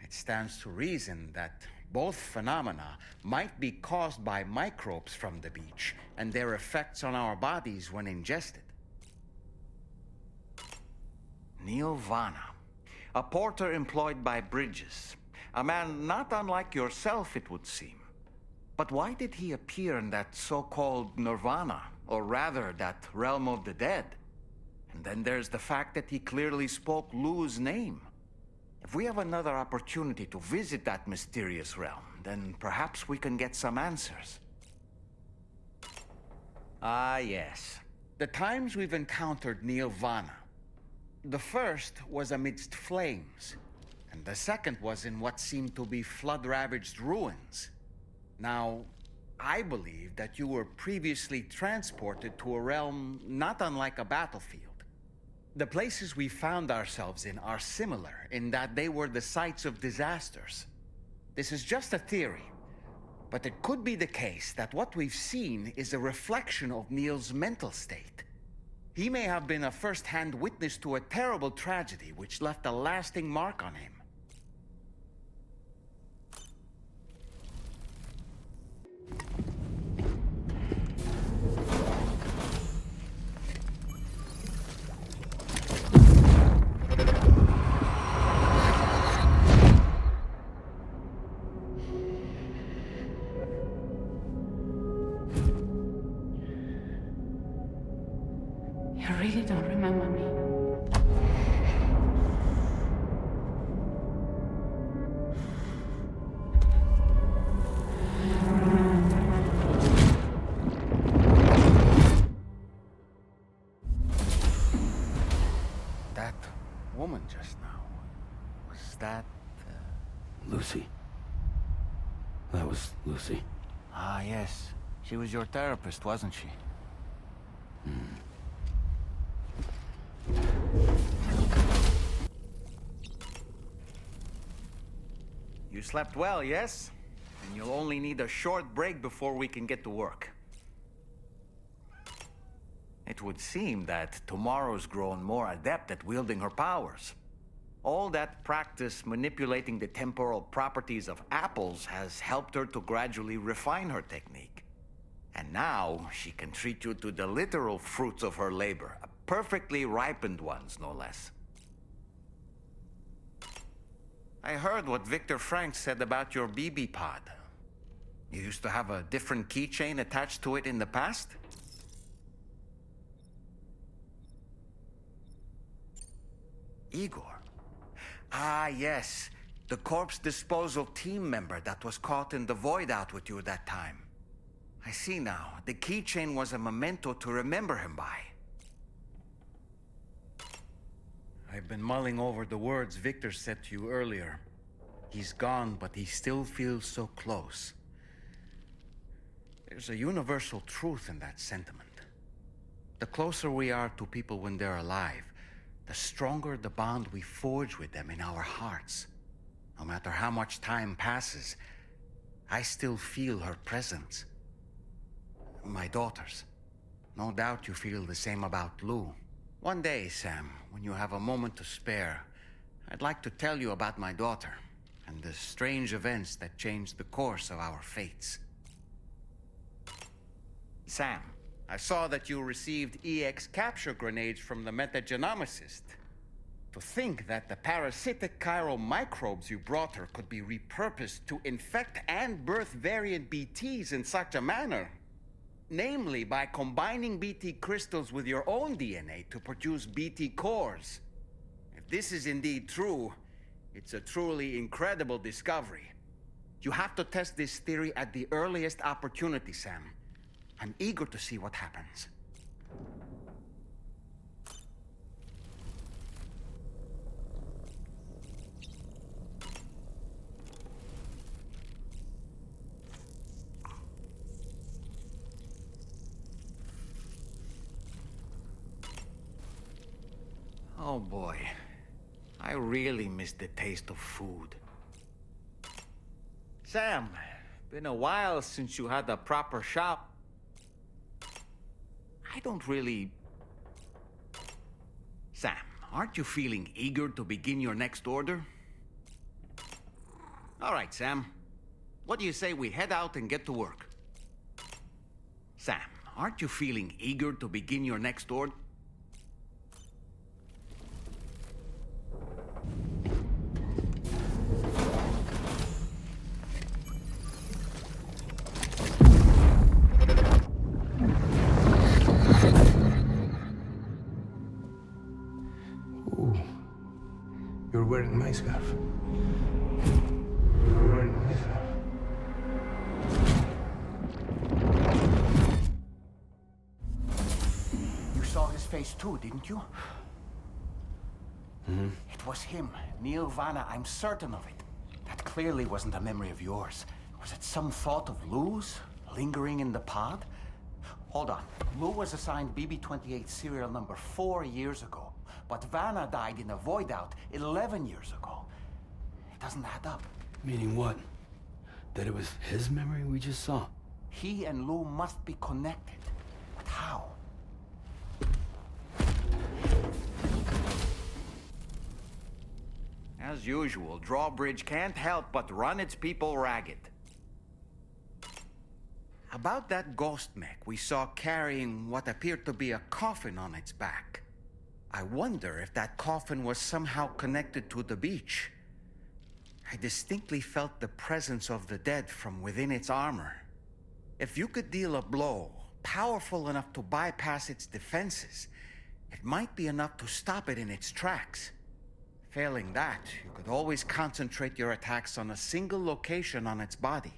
It stands to reason that both phenomena might be caused by microbes from the beach and their effects on our bodies when ingested. Neil Vanna, a porter employed by Bridges. A man not unlike yourself, it would seem. But why did he appear in that so-called nirvana, or rather, that realm of the dead? And then there's the fact that he clearly spoke Lu's name. If we have another opportunity to visit that mysterious realm, then perhaps we can get some answers. Ah, yes. The times we've encountered Neil Vanna. The first was amidst flames, and the second was in what seemed to be flood-ravaged ruins. Now, I believe that you were previously transported to a realm not unlike a battlefield. The places we found ourselves in are similar in that they were the sites of disasters. This is just a theory, but it could be the case that what we've seen is a reflection of Neil's mental state. He may have been a first-hand witness to a terrible tragedy which left a lasting mark on him. You really don't remember me. That woman just now, was that... Lucy. That was Lucy. Ah, yes. She was your therapist, wasn't she? You slept well, yes? And you'll only need a short break before we can get to work. It would seem that tomorrow's grown more adept at wielding her powers. All that practice manipulating the temporal properties of apples has helped her to gradually refine her technique. And now she can treat you to the literal fruits of her labor, perfectly ripened ones, no less. I heard what Victor Frank said about your BB pod. You used to have a different keychain attached to it in the past? Igor. Ah, yes. The corpse disposal team member that was caught in the void out with you that time. I see now. The keychain was a memento to remember him by. I've been mulling over the words Victor said to you earlier. He's gone, but he still feels so close. There's a universal truth in that sentiment. The closer we are to people when they're alive, the stronger the bond we forge with them in our hearts. No matter how much time passes, I still feel her presence. My daughters. No doubt you feel the same about Lou. One day, Sam, when you have a moment to spare, I'd like to tell you about my daughter and the strange events that changed the course of our fates. Sam, I saw that you received EX capture grenades from the metagenomicist. To think that the parasitic chiral microbes you brought her could be repurposed to infect and birth variant BTs in such a manner. Namely, by combining BT crystals with your own DNA to produce BT cores. If this is indeed true, it's a truly incredible discovery. You have to test this theory at the earliest opportunity, Sam. I'm eager to see what happens. Oh boy. I really miss the taste of food. Sam, been a while since you had a proper shop. I don't really... Sam, aren't you feeling eager to begin your next order? All right, Sam. What do you say we head out and get to work? Sam, aren't you feeling eager to begin your next order? Ooh, you're wearing my scarf. You're wearing my scarf. Saw his face too, didn't you? Mm-hmm. It was him, Neil Vanna, I'm certain of it. That clearly wasn't a memory of yours. Was it some thought of Lou's, lingering in the pod? Hold on. Lou was assigned BB-28 serial number 4 years ago, but Vanna died in a void out 11 years ago. It doesn't add up. Meaning what? That it was his memory we just saw? He and Lou must be connected. But how? As usual, Drawbridge can't help but run its people ragged. About that ghost mech we saw carrying what appeared to be a coffin on its back. I wonder if that coffin was somehow connected to the beach. I distinctly felt the presence of the dead from within its armor. If you could deal a blow powerful enough to bypass its defenses, it might be enough to stop it in its tracks. Failing that, you could always concentrate your attacks on a single location on its body.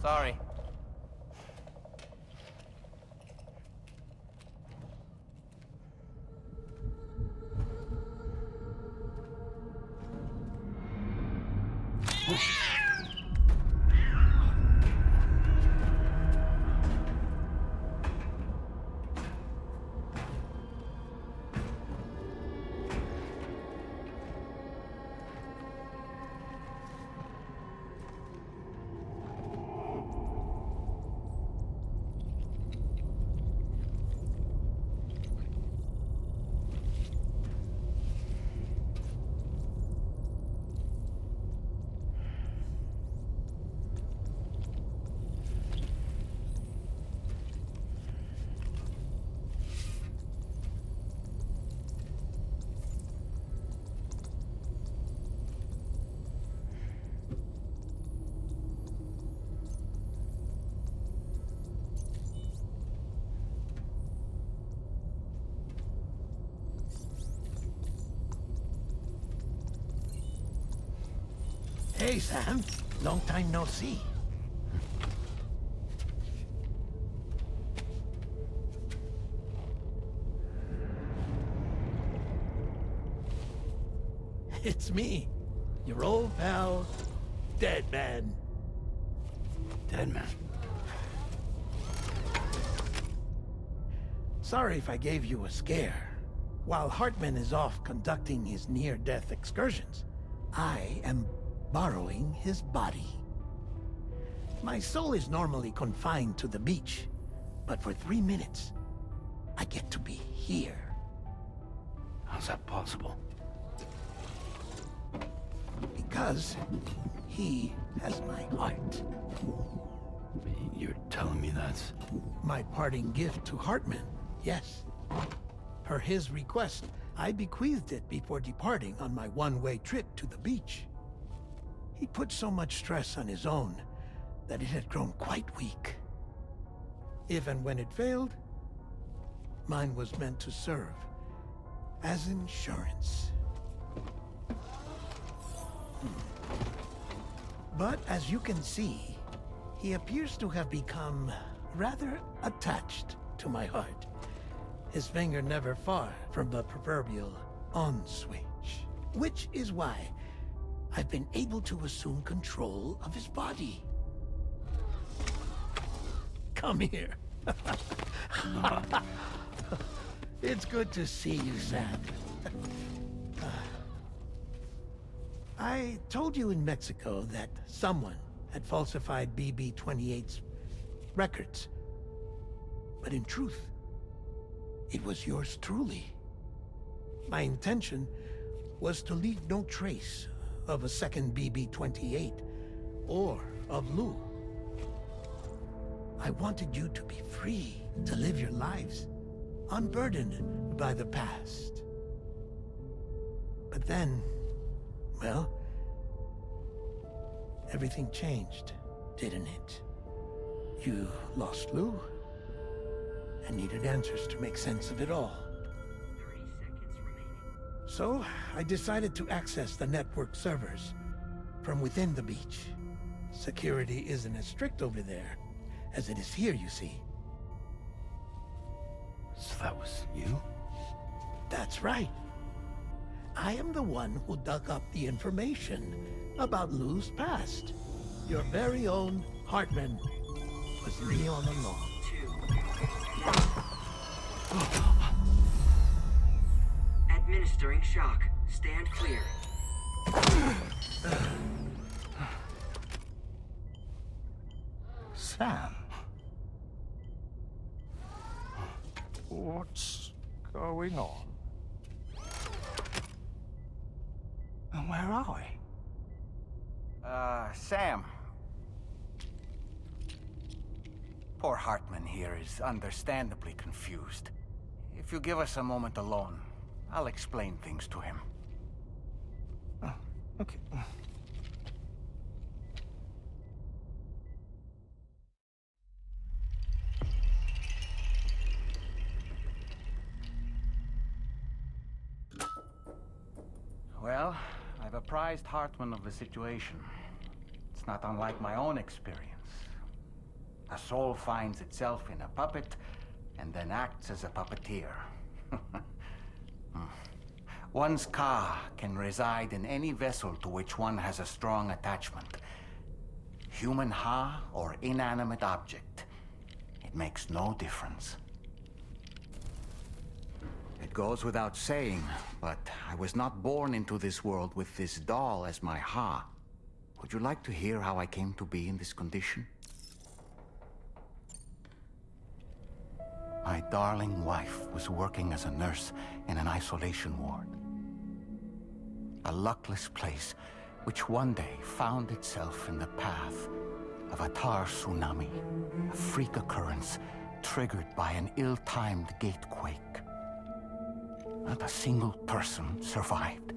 Sorry. Hey, Sam. Long time no see. It's me, your old pal, Deadman. Deadman? Sorry if I gave you a scare. While Hartman is off conducting his near-death excursions, I am borrowing his body. My soul is normally confined to the beach, but for 3 minutes, I get to be here. How's that possible? Because he has my heart. You're telling me that's... My parting gift to Hartman, yes. Per his request, I bequeathed it before departing on my one-way trip to the beach. He put so much stress on his own that it had grown quite weak. If and when it failed, mine was meant to serve as insurance. But as you can see, he appears to have become rather attached to my heart. His finger never far from the proverbial on switch. Which is why I've been able to assume control of his body. Come here. It's good to see you, Sam. I told you in Mexico that someone had falsified BB-28's records. But in truth, it was yours truly. My intention was to leave no trace of a second BB-28 or of Lou. I wanted you to be free to live your lives, unburdened by the past. But then, well, everything changed, didn't it? You lost Lou, and needed answers to make sense of it all. 30 seconds remaining. So, I decided to access the network servers from within the beach. Security isn't as strict over there as it is here, you see. So that was you? That's right. I am the one who dug up the information about Lou's past. Your very own Hartman was me all along. Administering shock. Stand clear. Sam. What's going on? And where are we? Sam. Poor Hartman here is understandably confused. If you give us a moment alone, I'll explain things to him. Oh, okay. Well, I've apprised Hartman of the situation. It's not unlike my own experience. A soul finds itself in a puppet, and then acts as a puppeteer. One's ka can reside in any vessel to which one has a strong attachment. Human ha or inanimate object. It makes no difference. It goes without saying, but I was not born into this world with this doll as my ha. Would you like to hear how I came to be in this condition? My darling wife was working as a nurse in an isolation ward. A luckless place which one day found itself in the path of a tar tsunami, a freak occurrence triggered by an ill-timed gatequake. Not a single person survived.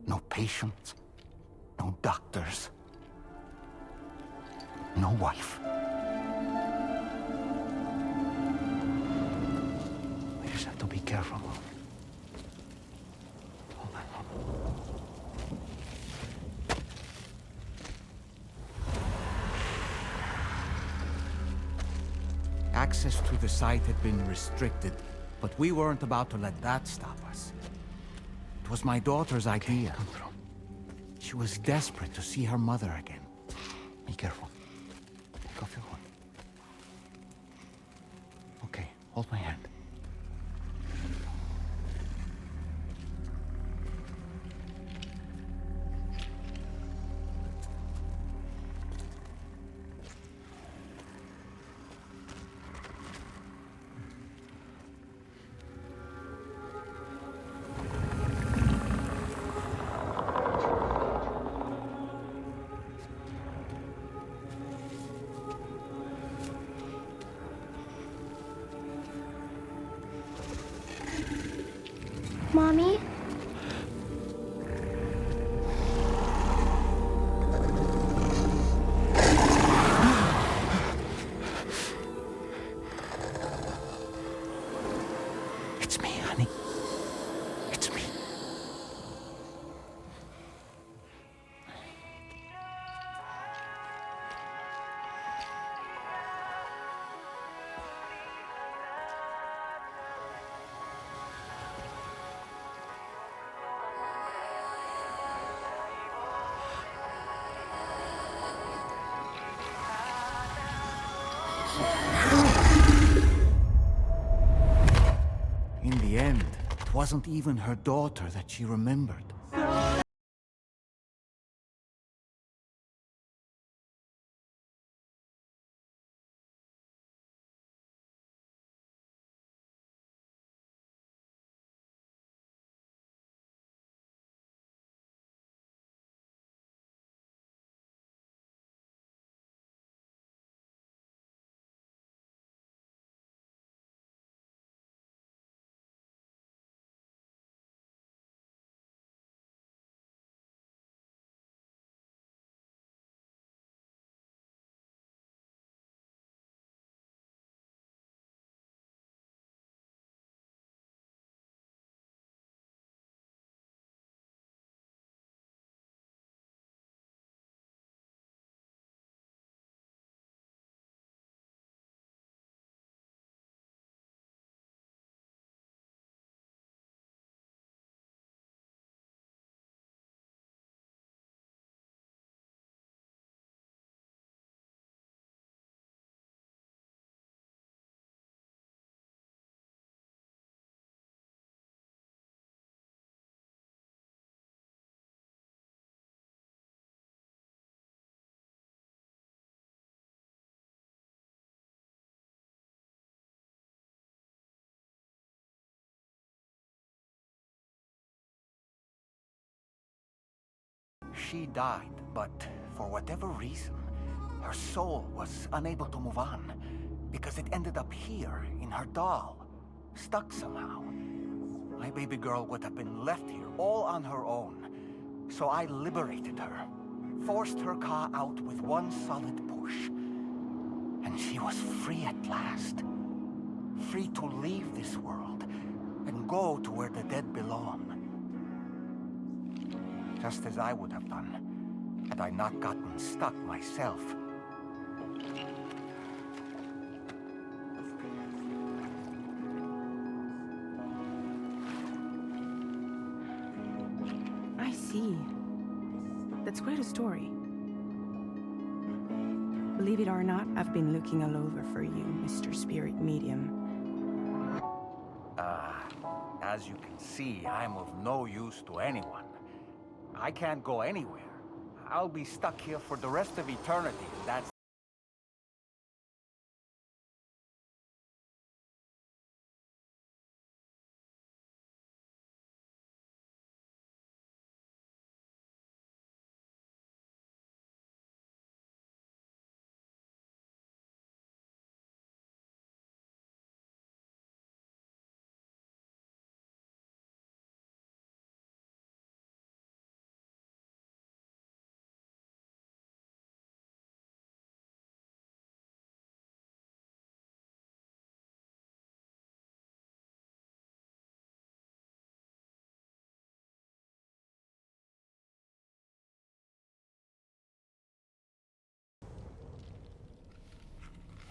No patients, no doctors, no wife. We just have to be careful. Hold on. Access to the site had been restricted, but we weren't about to let that stop us. It was my daughter's idea. Come through. She was desperate to see her mother again. Be careful. Take off your hood. Okay, hold my hand. Mommy? It's me, honey. It's me. In the end, it wasn't even her daughter that she remembered. She died, but for whatever reason, her soul was unable to move on, because it ended up here, in her doll, stuck somehow. My baby girl would have been left here all on her own, so I liberated her, forced her Ka out with one solid push, and she was free at last. Free to leave this world, and go to where the dead belong. Just as I would have done, had I not gotten stuck myself. I see. That's quite a story. Believe it or not, I've been looking all over for you, Mr. Spirit Medium. As you can see, I'm of no use to anyone. I can't go anywhere. I'll be stuck here for the rest of eternity, that's...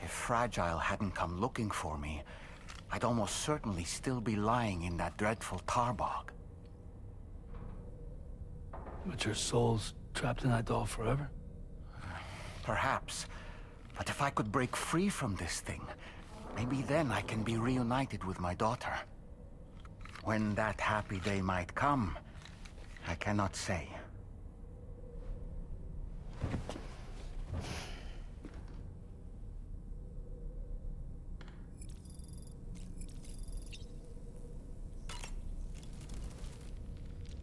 If Fragile hadn't come looking for me, I'd almost certainly still be lying in that dreadful tar bog. But your soul's trapped in that doll forever? Perhaps. But if I could break free from this thing, maybe then I can be reunited with my daughter. When that happy day might come, I cannot say.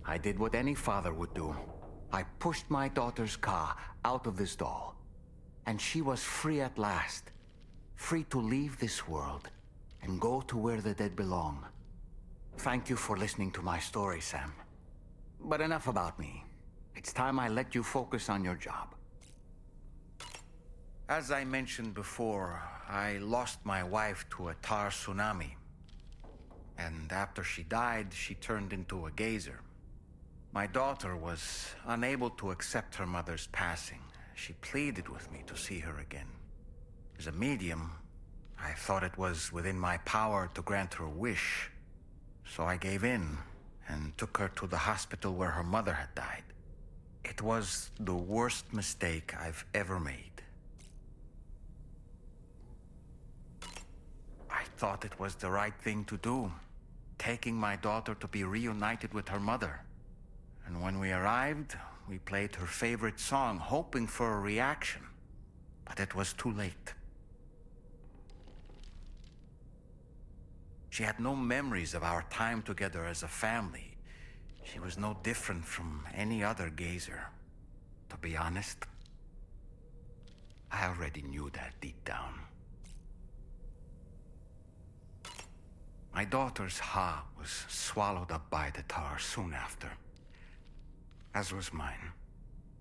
I did what any father would do. I pushed my daughter's Ka out of this doll. And she was free at last. Free to leave this world and go to where the dead belong. Thank you for listening to my story, Sam. But enough about me. It's time I let you focus on your job. As I mentioned before, I lost my wife to a tar tsunami. And after she died, she turned into a gazer. My daughter was unable to accept her mother's passing. She pleaded with me to see her again. As a medium, I thought it was within my power to grant her wish. So I gave in and took her to the hospital where her mother had died. It was the worst mistake I've ever made. I thought it was the right thing to do, taking my daughter to be reunited with her mother. And when we arrived, we played her favorite song, hoping for a reaction. But it was too late. She had no memories of our time together as a family. She was no different from any other gazer. To be honest, I already knew that deep down. My daughter's Ha was swallowed up by the tar soon after, as was mine.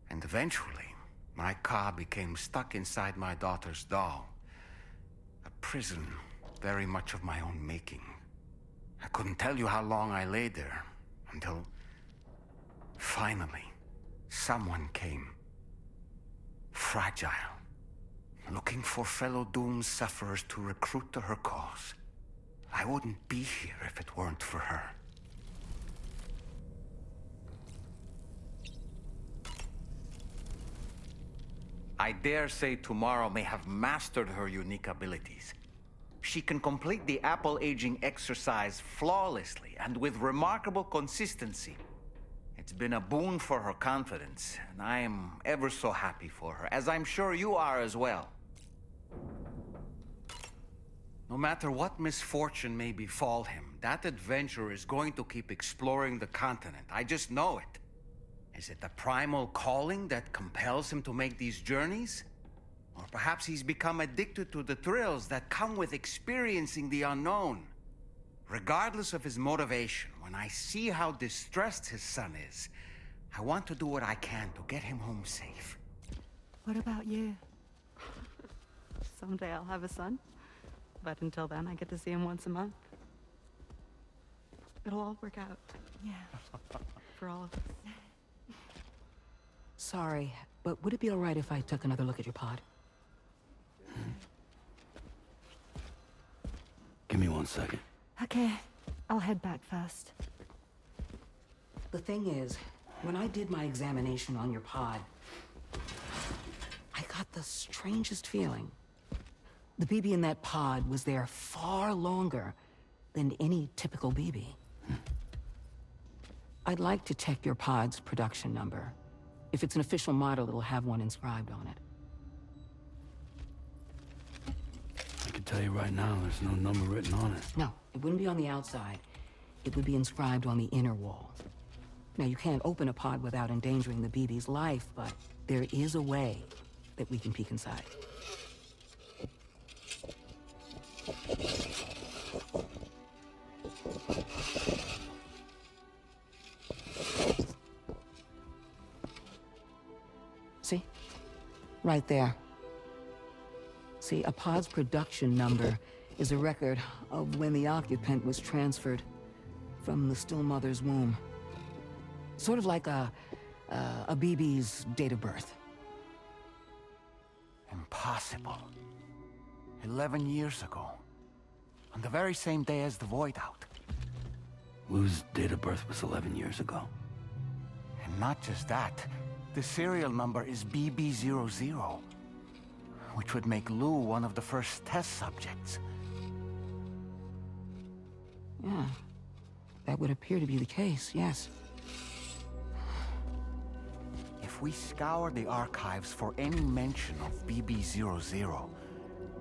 And eventually, my Ka became stuck inside my daughter's doll. A prison very much of my own making. I couldn't tell you how long I lay there, until finally, someone came. Fragile, looking for fellow doomed sufferers to recruit to her cause. I wouldn't be here if it weren't for her. I dare say tomorrow may have mastered her unique abilities. She can complete the apple aging exercise flawlessly and with remarkable consistency. It's been a boon for her confidence, and I am ever so happy for her, as I'm sure you are as well. No matter what misfortune may befall him, that adventurer is going to keep exploring the continent. I just know it. Is it the primal calling that compels him to make these journeys? Or perhaps he's become addicted to the thrills that come with experiencing the unknown. Regardless of his motivation, when I see how distressed his son is, I want to do what I can to get him home safe. What about you? Someday I'll have a son. But until then, I get to see him once a month. It'll all work out. Yeah. For all of us. Sorry, but would it be all right if I took another look at your pod? Give me 1 second. Okay, I'll head back first. The thing is, when I did my examination on your pod, I got the strangest feeling. The BB in that pod was there far longer than any typical BB. I'd like to check your pod's production number. If it's an official model, it'll have one inscribed on it. I can tell you right now, there's no number written on it. No, it wouldn't be on the outside. It would be inscribed on the inner wall. Now, you can't open a pod without endangering the BB's life, but there is a way that we can peek inside. See? Right there. See, a pod's production number is a record of when the occupant was transferred from the still mother's womb. Sort of like a BB's date of birth. Impossible. 11 years ago. On the very same day as the Void Out. Lou's date of birth was 11 years ago. And not just that, the serial number is BB00, which would make Lou one of the first test subjects. Yeah, that would appear to be the case, yes. If we scour the archives for any mention of BB00,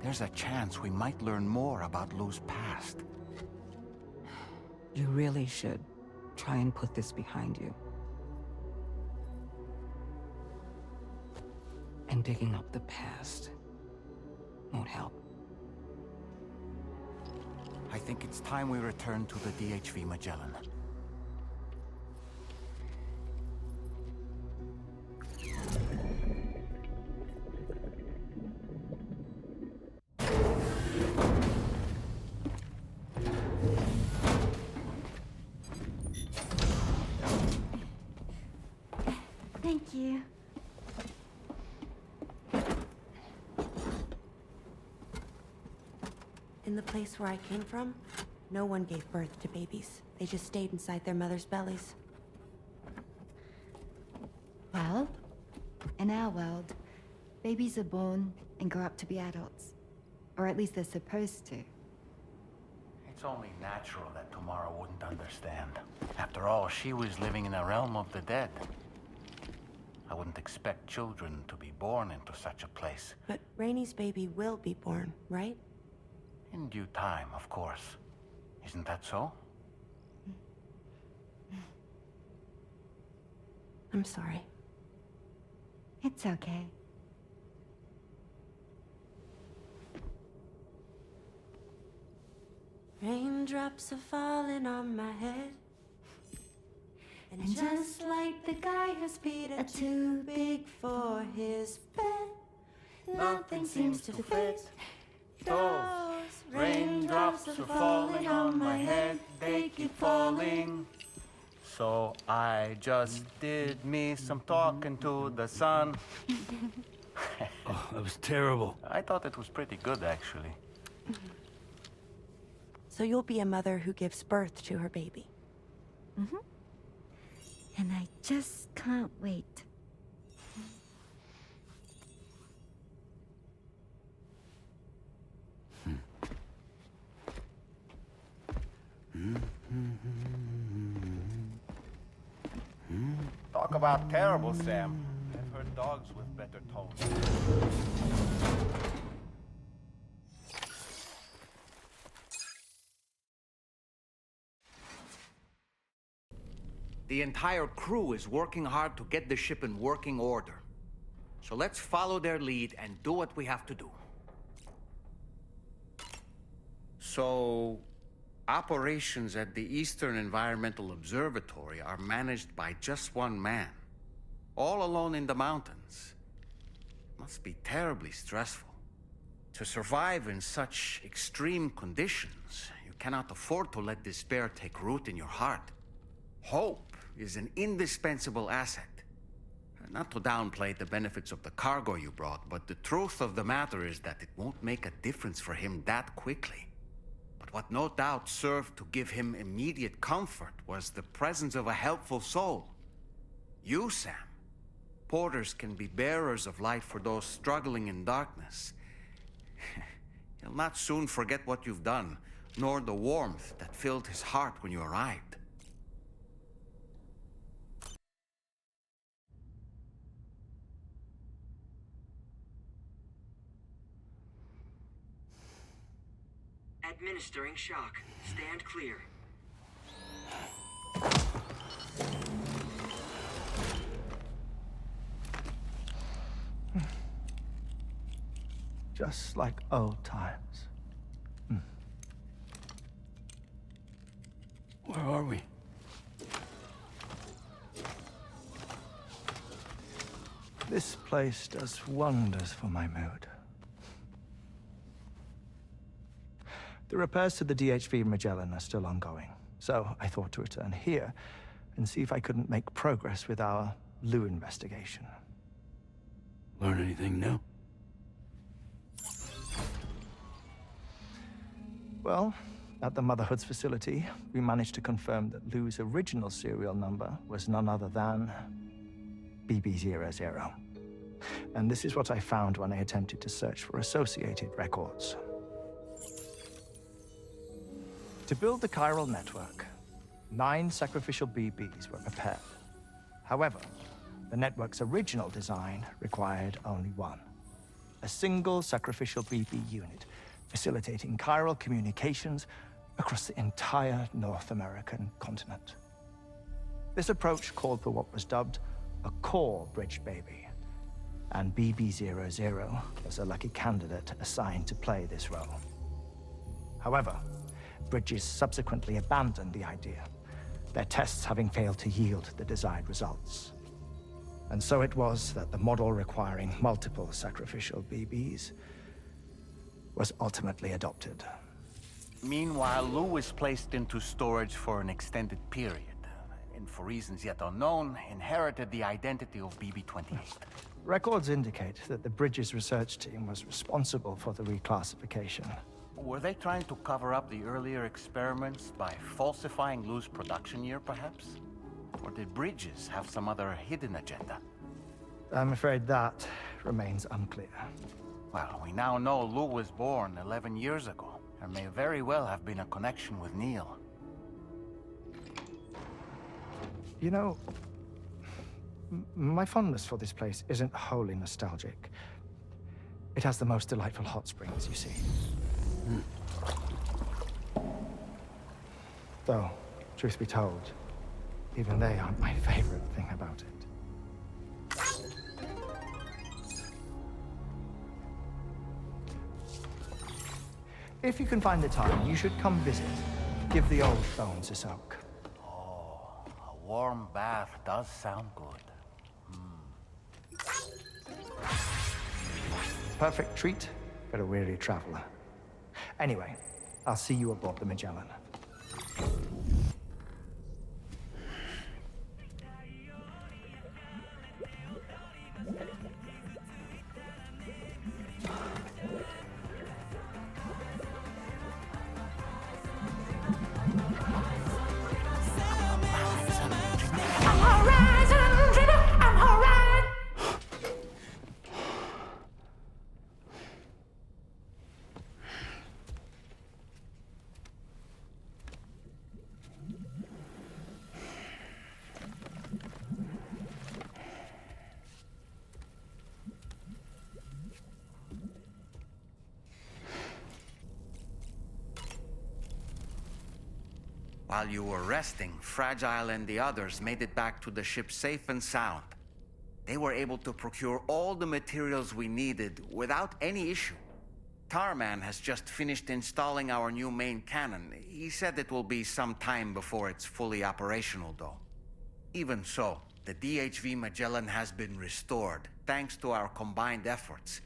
there's a chance we might learn more about Lou's past. You really should try and put this behind you. And digging up the past won't help. I think it's time we return to the DHV Magellan. Thank you. In the place where I came from, no one gave birth to babies. They just stayed inside their mother's bellies. Well, in our world, babies are born and grow up to be adults. Or at least they're supposed to. It's only natural that Tamara wouldn't understand. After all, she was living in a realm of the dead. I wouldn't expect children to be born into such a place. But Rainey's baby will be born, right? In due time, of course. Isn't that so? I'm sorry. It's okay. Raindrops are falling on my head. And just like the guy whose feet are too big for his bed, nothing seems to fit. Those raindrops are falling on my head, they keep falling. So I just did me some talking to the sun. Oh, that was terrible. I thought it was pretty good, actually. So you'll be a mother who gives birth to her baby. Mm-hmm. And I just can't wait. Talk about terrible, Sam. I've heard dogs with better tones. The entire crew is working hard to get the ship in working order. So let's follow their lead and do what we have to do. So, operations at the Eastern Environmental Observatory are managed by just one man, all alone in the mountains. Must be terribly stressful. To survive in such extreme conditions, you cannot afford to let despair take root in your heart. Hope is an indispensable asset. Not to downplay the benefits of the cargo you brought, but the truth of the matter is that it won't make a difference for him that quickly. But what no doubt served to give him immediate comfort was the presence of a helpful soul. You, Sam. Porters can be bearers of light for those struggling in darkness. He'll not soon forget what you've done, nor the warmth that filled his heart when you arrived. Administering shock. Stand clear. Just like old times. Where are we? This place does wonders for my mood. The repairs to the DHV Magellan are still ongoing, so I thought to return here and see if I couldn't make progress with our Lou investigation. Learn anything new? Well, at the Motherhood's facility, we managed to confirm that Lou's original serial number was none other than BB00. And this is what I found when I attempted to search for associated records. To build the chiral network, 9 sacrificial BBs were prepared. However, the network's original design required only 1. A single sacrificial BB unit, facilitating chiral communications across the entire North American continent. This approach called for what was dubbed a core bridge baby, and BB00 was a lucky candidate assigned to play this role. However, bridges subsequently abandoned the idea, their tests having failed to yield the desired results. And so it was that the model requiring multiple sacrificial BBs was ultimately adopted. Meanwhile, Lou was placed into storage for an extended period, and for reasons yet unknown, inherited the identity of BB-28. Records indicate that the Bridges research team was responsible for the reclassification. Were they trying to cover up the earlier experiments by falsifying Lou's production year, perhaps? Or did Bridges have some other hidden agenda? I'm afraid that remains unclear. Well, we now know Lou was born 11 years ago. There may very well have been a connection with Neil. You know, my fondness for this place isn't wholly nostalgic. It has the most delightful hot springs, you see. Though, truth be told, even they aren't my favorite thing about it. If you can find the time, you should come visit. Give the old bones a soak. Oh, a warm bath does sound good. Perfect treat for a weary traveler. Anyway, I'll see you aboard the Magellan. While you were resting, Fragile and the others made it back to the ship safe and sound. They were able to procure all the materials we needed without any issue. Tarman has just finished installing our new main cannon. He said it will be some time before it's fully operational, though. Even so, the DHV Magellan has been restored, thanks to our combined efforts.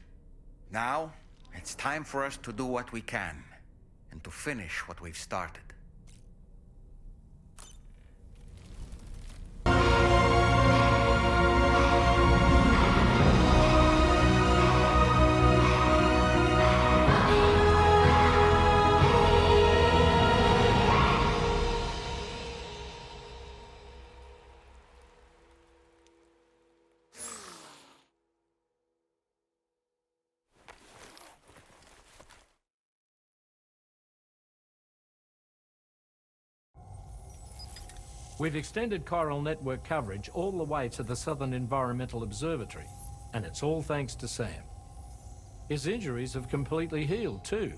Now, it's time for us to do what we can, and to finish what we've started. We've extended chiral network coverage all the way to the Southern Environmental Observatory, and it's all thanks to Sam. His injuries have completely healed, too.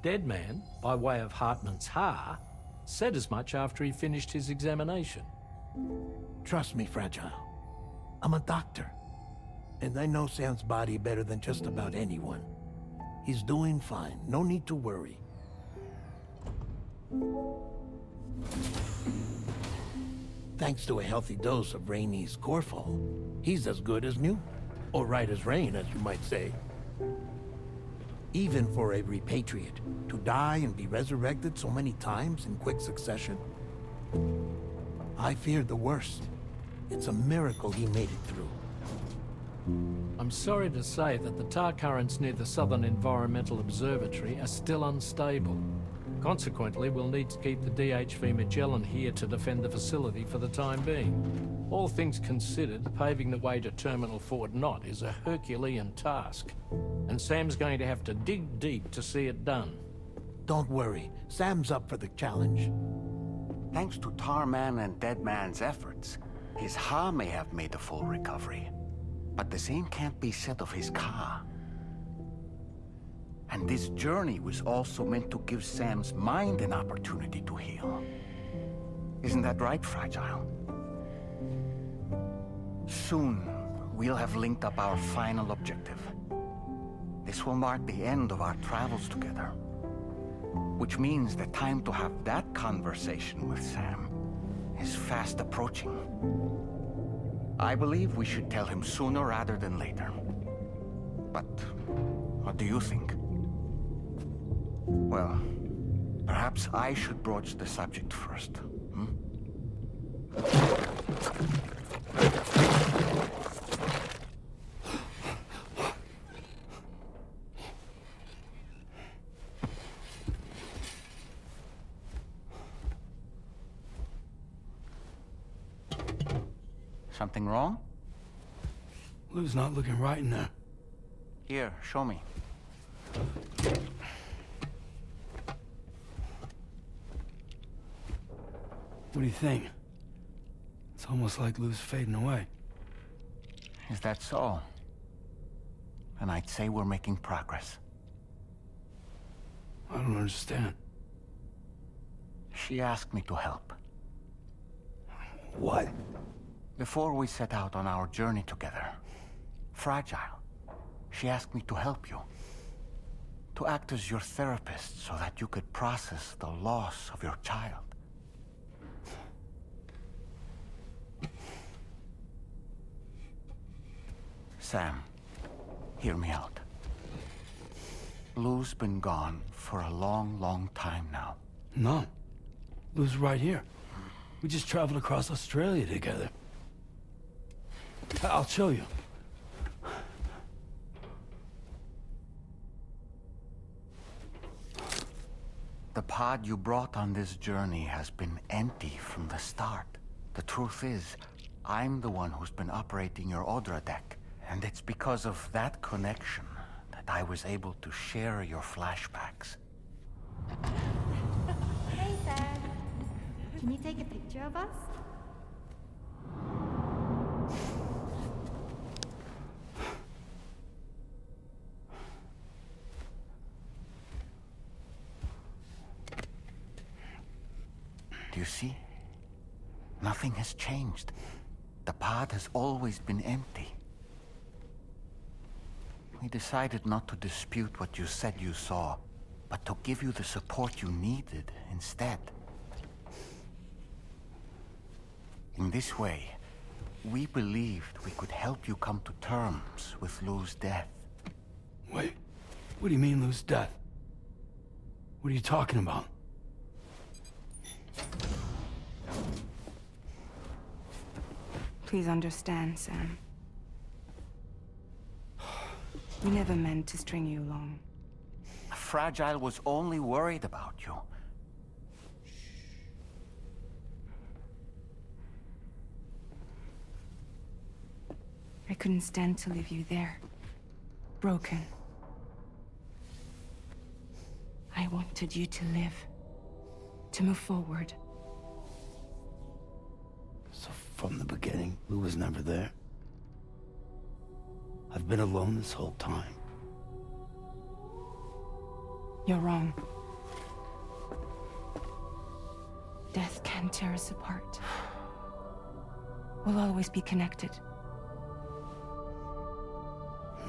Deadman, by way of Hartman's Ha, said as much after he finished his examination. Trust me, Fragile. I'm a doctor, and I know Sam's body better than just about anyone. He's doing fine. No need to worry. Thanks to a healthy dose of Rainey's Corfol, he's as good as new. Or right as rain, as you might say. Even for a repatriate, to die and be resurrected so many times in quick succession. I feared the worst. It's a miracle he made it through. I'm sorry to say that the tar currents near the Southern Environmental Observatory are still unstable. Consequently, we'll need to keep the DHV Magellan here to defend the facility for the time being. All things considered, paving the way to Terminal Fort Knott is a Herculean task, and Sam's going to have to dig deep to see it done. Don't worry, Sam's up for the challenge. Thanks to Tarman and Deadman's efforts, his Ha may have made a full recovery. But the same can't be said of his Ka. And this journey was also meant to give Sam's mind an opportunity to heal. Isn't that right, Fragile? Soon, we'll have linked up our final objective. This will mark the end of our travels together. Which means the time to have that conversation with Sam is fast approaching. I believe we should tell him sooner rather than later. But what do you think? Well, perhaps I should broach the subject first. Something wrong? Lou's not looking right in there. Here, show me. What do you think? It's almost like Lou's fading away. Is that so? And I'd say we're making progress. I don't understand. She asked me to help. What? Before we set out on our journey together, Fragile, she asked me to help you. To act as your therapist so that you could process the loss of your child. Sam, hear me out. Lou's been gone for a long, long time now. No. Lou's right here. We just traveled across Australia together. I'll show you. The pod you brought on this journey has been empty from the start. The truth is, I'm the one who's been operating your Odra deck. And it's because of that connection that I was able to share your flashbacks. Hey, Sam. Can you take a picture of us? Do you see? Nothing has changed. The pod has always been empty. We decided not to dispute what you said you saw, but to give you the support you needed instead. In this way, we believed we could help you come to terms with Lou's death. Wait, what do you mean Lou's death? What are you talking about? Please understand, Sam. We never meant to string you along. Fragile was only worried about you. I couldn't stand to leave you there. Broken. I wanted you to live. To move forward. So from the beginning, Lou was never there? I've been alone this whole time. You're wrong. Death can tear us apart. We'll always be connected.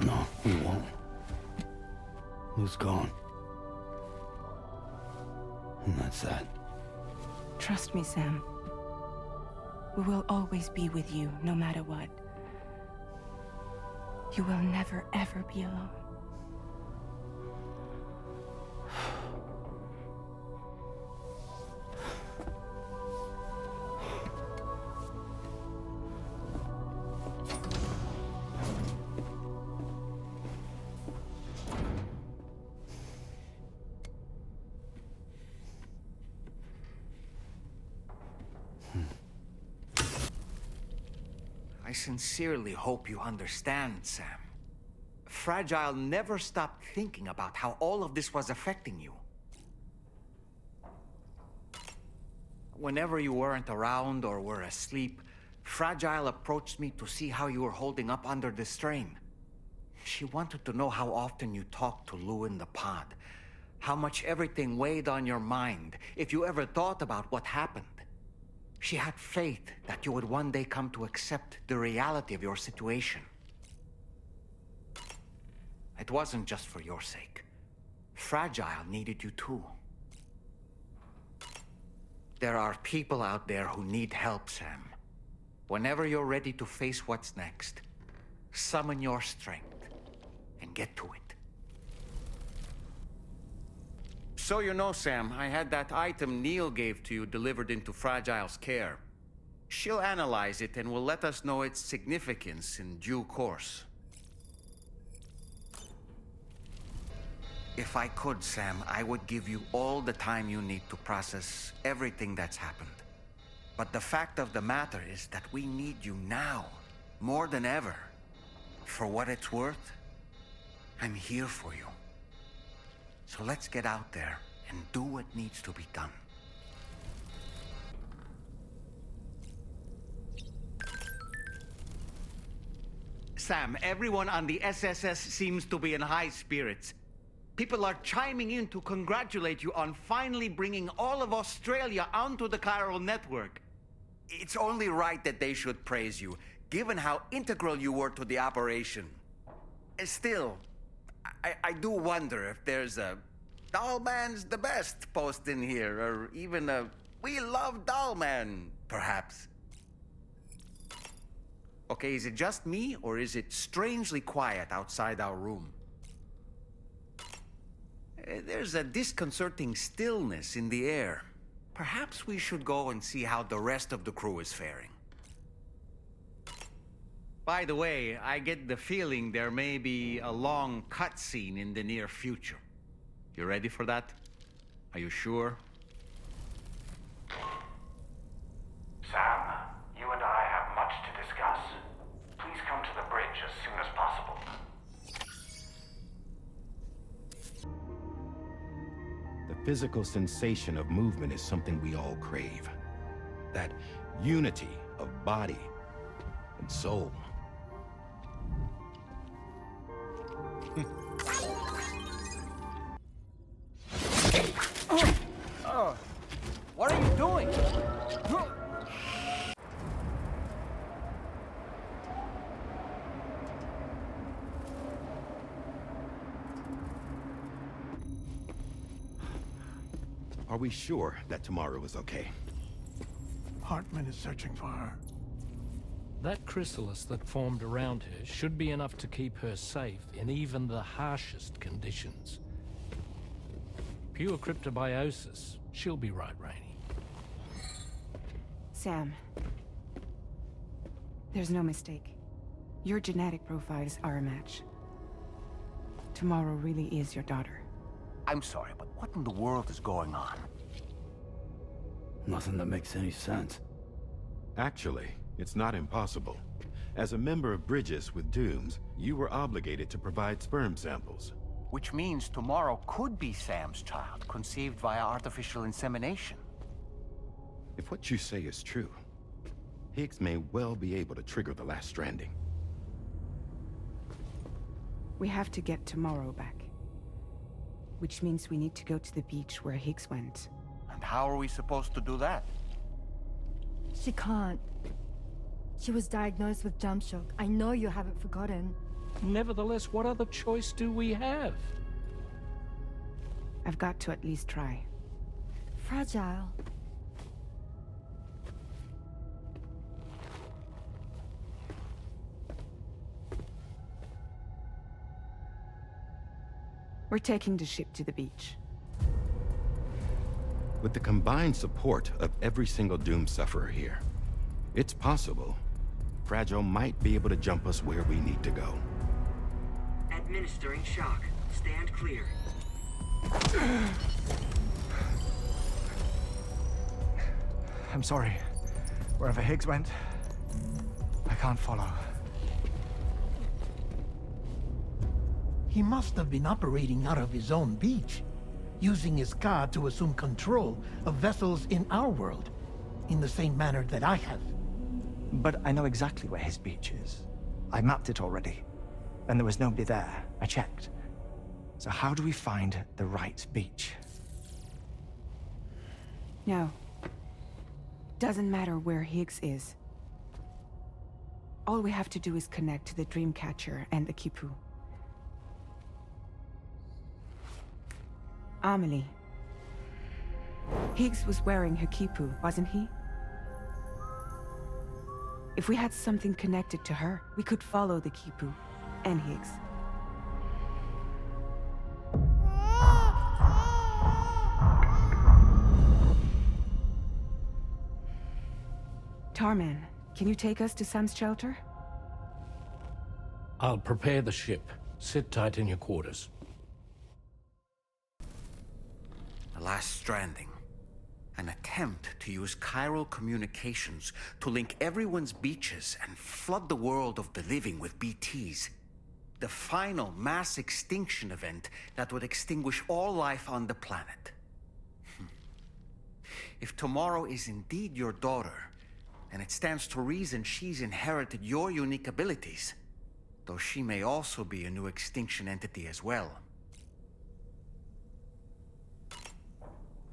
No, we won't. Lou's gone. And that's that. Trust me, Sam. We will always be with you, no matter what. You will never, ever be alone. I sincerely hope you understand, Sam. Fragile never stopped thinking about how all of this was affecting you. Whenever you weren't around or were asleep, Fragile approached me to see how you were holding up under the strain. She wanted to know how often you talked to Lou in the pod, how much everything weighed on your mind, if you ever thought about what happened. She had faith that you would one day come to accept the reality of your situation. It wasn't just for your sake. Fragile needed you too. There are people out there who need help, Sam. Whenever you're ready to face what's next, summon your strength and get to it. So you know, Sam, I had that item Neil gave to you delivered into Fragile's care. She'll analyze it and will let us know its significance in due course. If I could, Sam, I would give you all the time you need to process everything that's happened. But the fact of the matter is that we need you now, more than ever. For what it's worth, I'm here for you. So let's get out there and do what needs to be done. Sam, everyone on the SSS seems to be in high spirits. People are chiming in to congratulate you on finally bringing all of Australia onto the chiral network. It's only right that they should praise you, given how integral you were to the operation. Still, I do wonder if there's a Dollman's the best post in here, or even a We Love Dollman, perhaps. Okay, is it just me, or is it strangely quiet outside our room? There's a disconcerting stillness in the air. Perhaps we should go and see how the rest of the crew is faring. By the way, I get the feeling there may be a long cutscene in the near future. You ready for that? Are you sure? Sam, you and I have much to discuss. Please come to the bridge as soon as possible. The physical sensation of movement is something we all crave. That unity of body and soul. What are you doing? Are we sure that tomorrow is okay? Hartman is searching for her. That chrysalis that formed around her should be enough to keep her safe in even the harshest conditions. Pure cryptobiosis. She'll be right, Rainey. Sam. There's no mistake. Your genetic profiles are a match. Tomorrow really is your daughter. I'm sorry, but what in the world is going on? Nothing that makes any sense. Actually, it's not impossible. As a member of Bridges with Dooms, you were obligated to provide sperm samples. Which means tomorrow could be Sam's child, conceived via artificial insemination. If what you say is true, Higgs may well be able to trigger the last stranding. We have to get tomorrow back. Which means we need to go to the beach where Higgs went. And how are we supposed to do that? She can't. She was diagnosed with jump shock. I know you haven't forgotten. Nevertheless, what other choice do we have? I've got to at least try. Fragile. We're taking the ship to the beach. With the combined support of every single Doom sufferer here, it's possible Fragile might be able to jump us where we need to go. Administering shock. Stand clear. I'm sorry. Wherever Higgs went, I can't follow. He must have been operating out of his own beach, using his car to assume control of vessels in our world, in the same manner that I have. But I know exactly where his beach is. I mapped it already, and there was nobody there. I checked. So how do we find the right beach? No. Doesn't matter where Higgs is. All we have to do is connect to the Dreamcatcher and the Kipu. Amelie. Higgs was wearing her quipu, wasn't he? If we had something connected to her, we could follow the quipu and Higgs. Tarman, can you take us to Sam's shelter? I'll prepare the ship. Sit tight in your quarters. The last stranding. An attempt to use chiral communications to link everyone's beaches and flood the world of the living with BTs. The final mass extinction event that would extinguish all life on the planet. If tomorrow is indeed your daughter, then it stands to reason she's inherited your unique abilities, though she may also be a new extinction entity as well.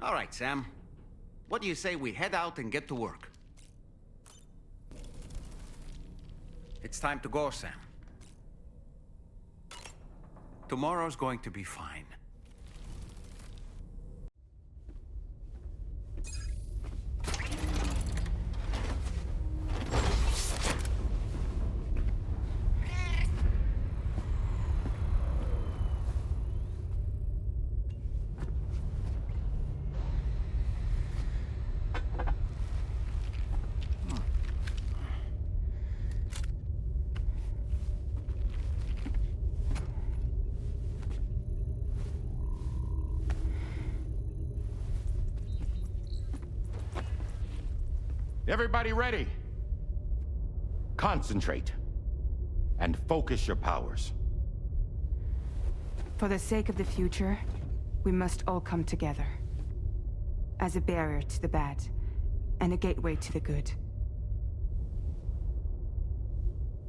All right, Sam. What do you say we head out and get to work? It's time to go, Sam. Tomorrow's going to be fine. Everybody ready? Concentrate. And focus your powers. For the sake of the future, we must all come together. As a barrier to the bad, and a gateway to the good.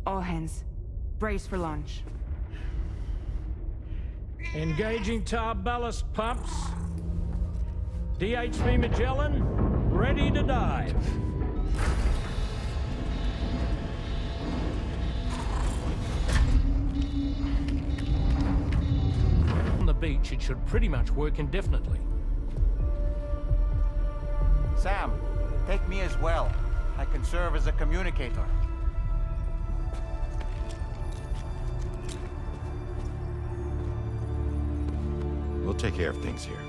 All hands, brace for launch. Engaging tar ballast pumps. DHV Magellan, ready to dive. On the beach, it should pretty much work indefinitely. Sam, take me as well. I can serve as a communicator. We'll take care of things here.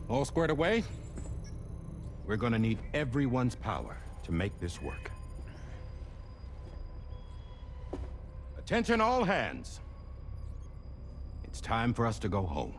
All squared away? We're gonna need everyone's power to make this work. Attention all hands. It's time for us to go home.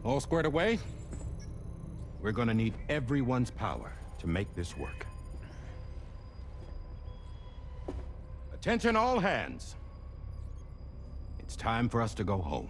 All squared away? We're gonna need everyone's power to make this work. Attention all hands. It's time for us to go home.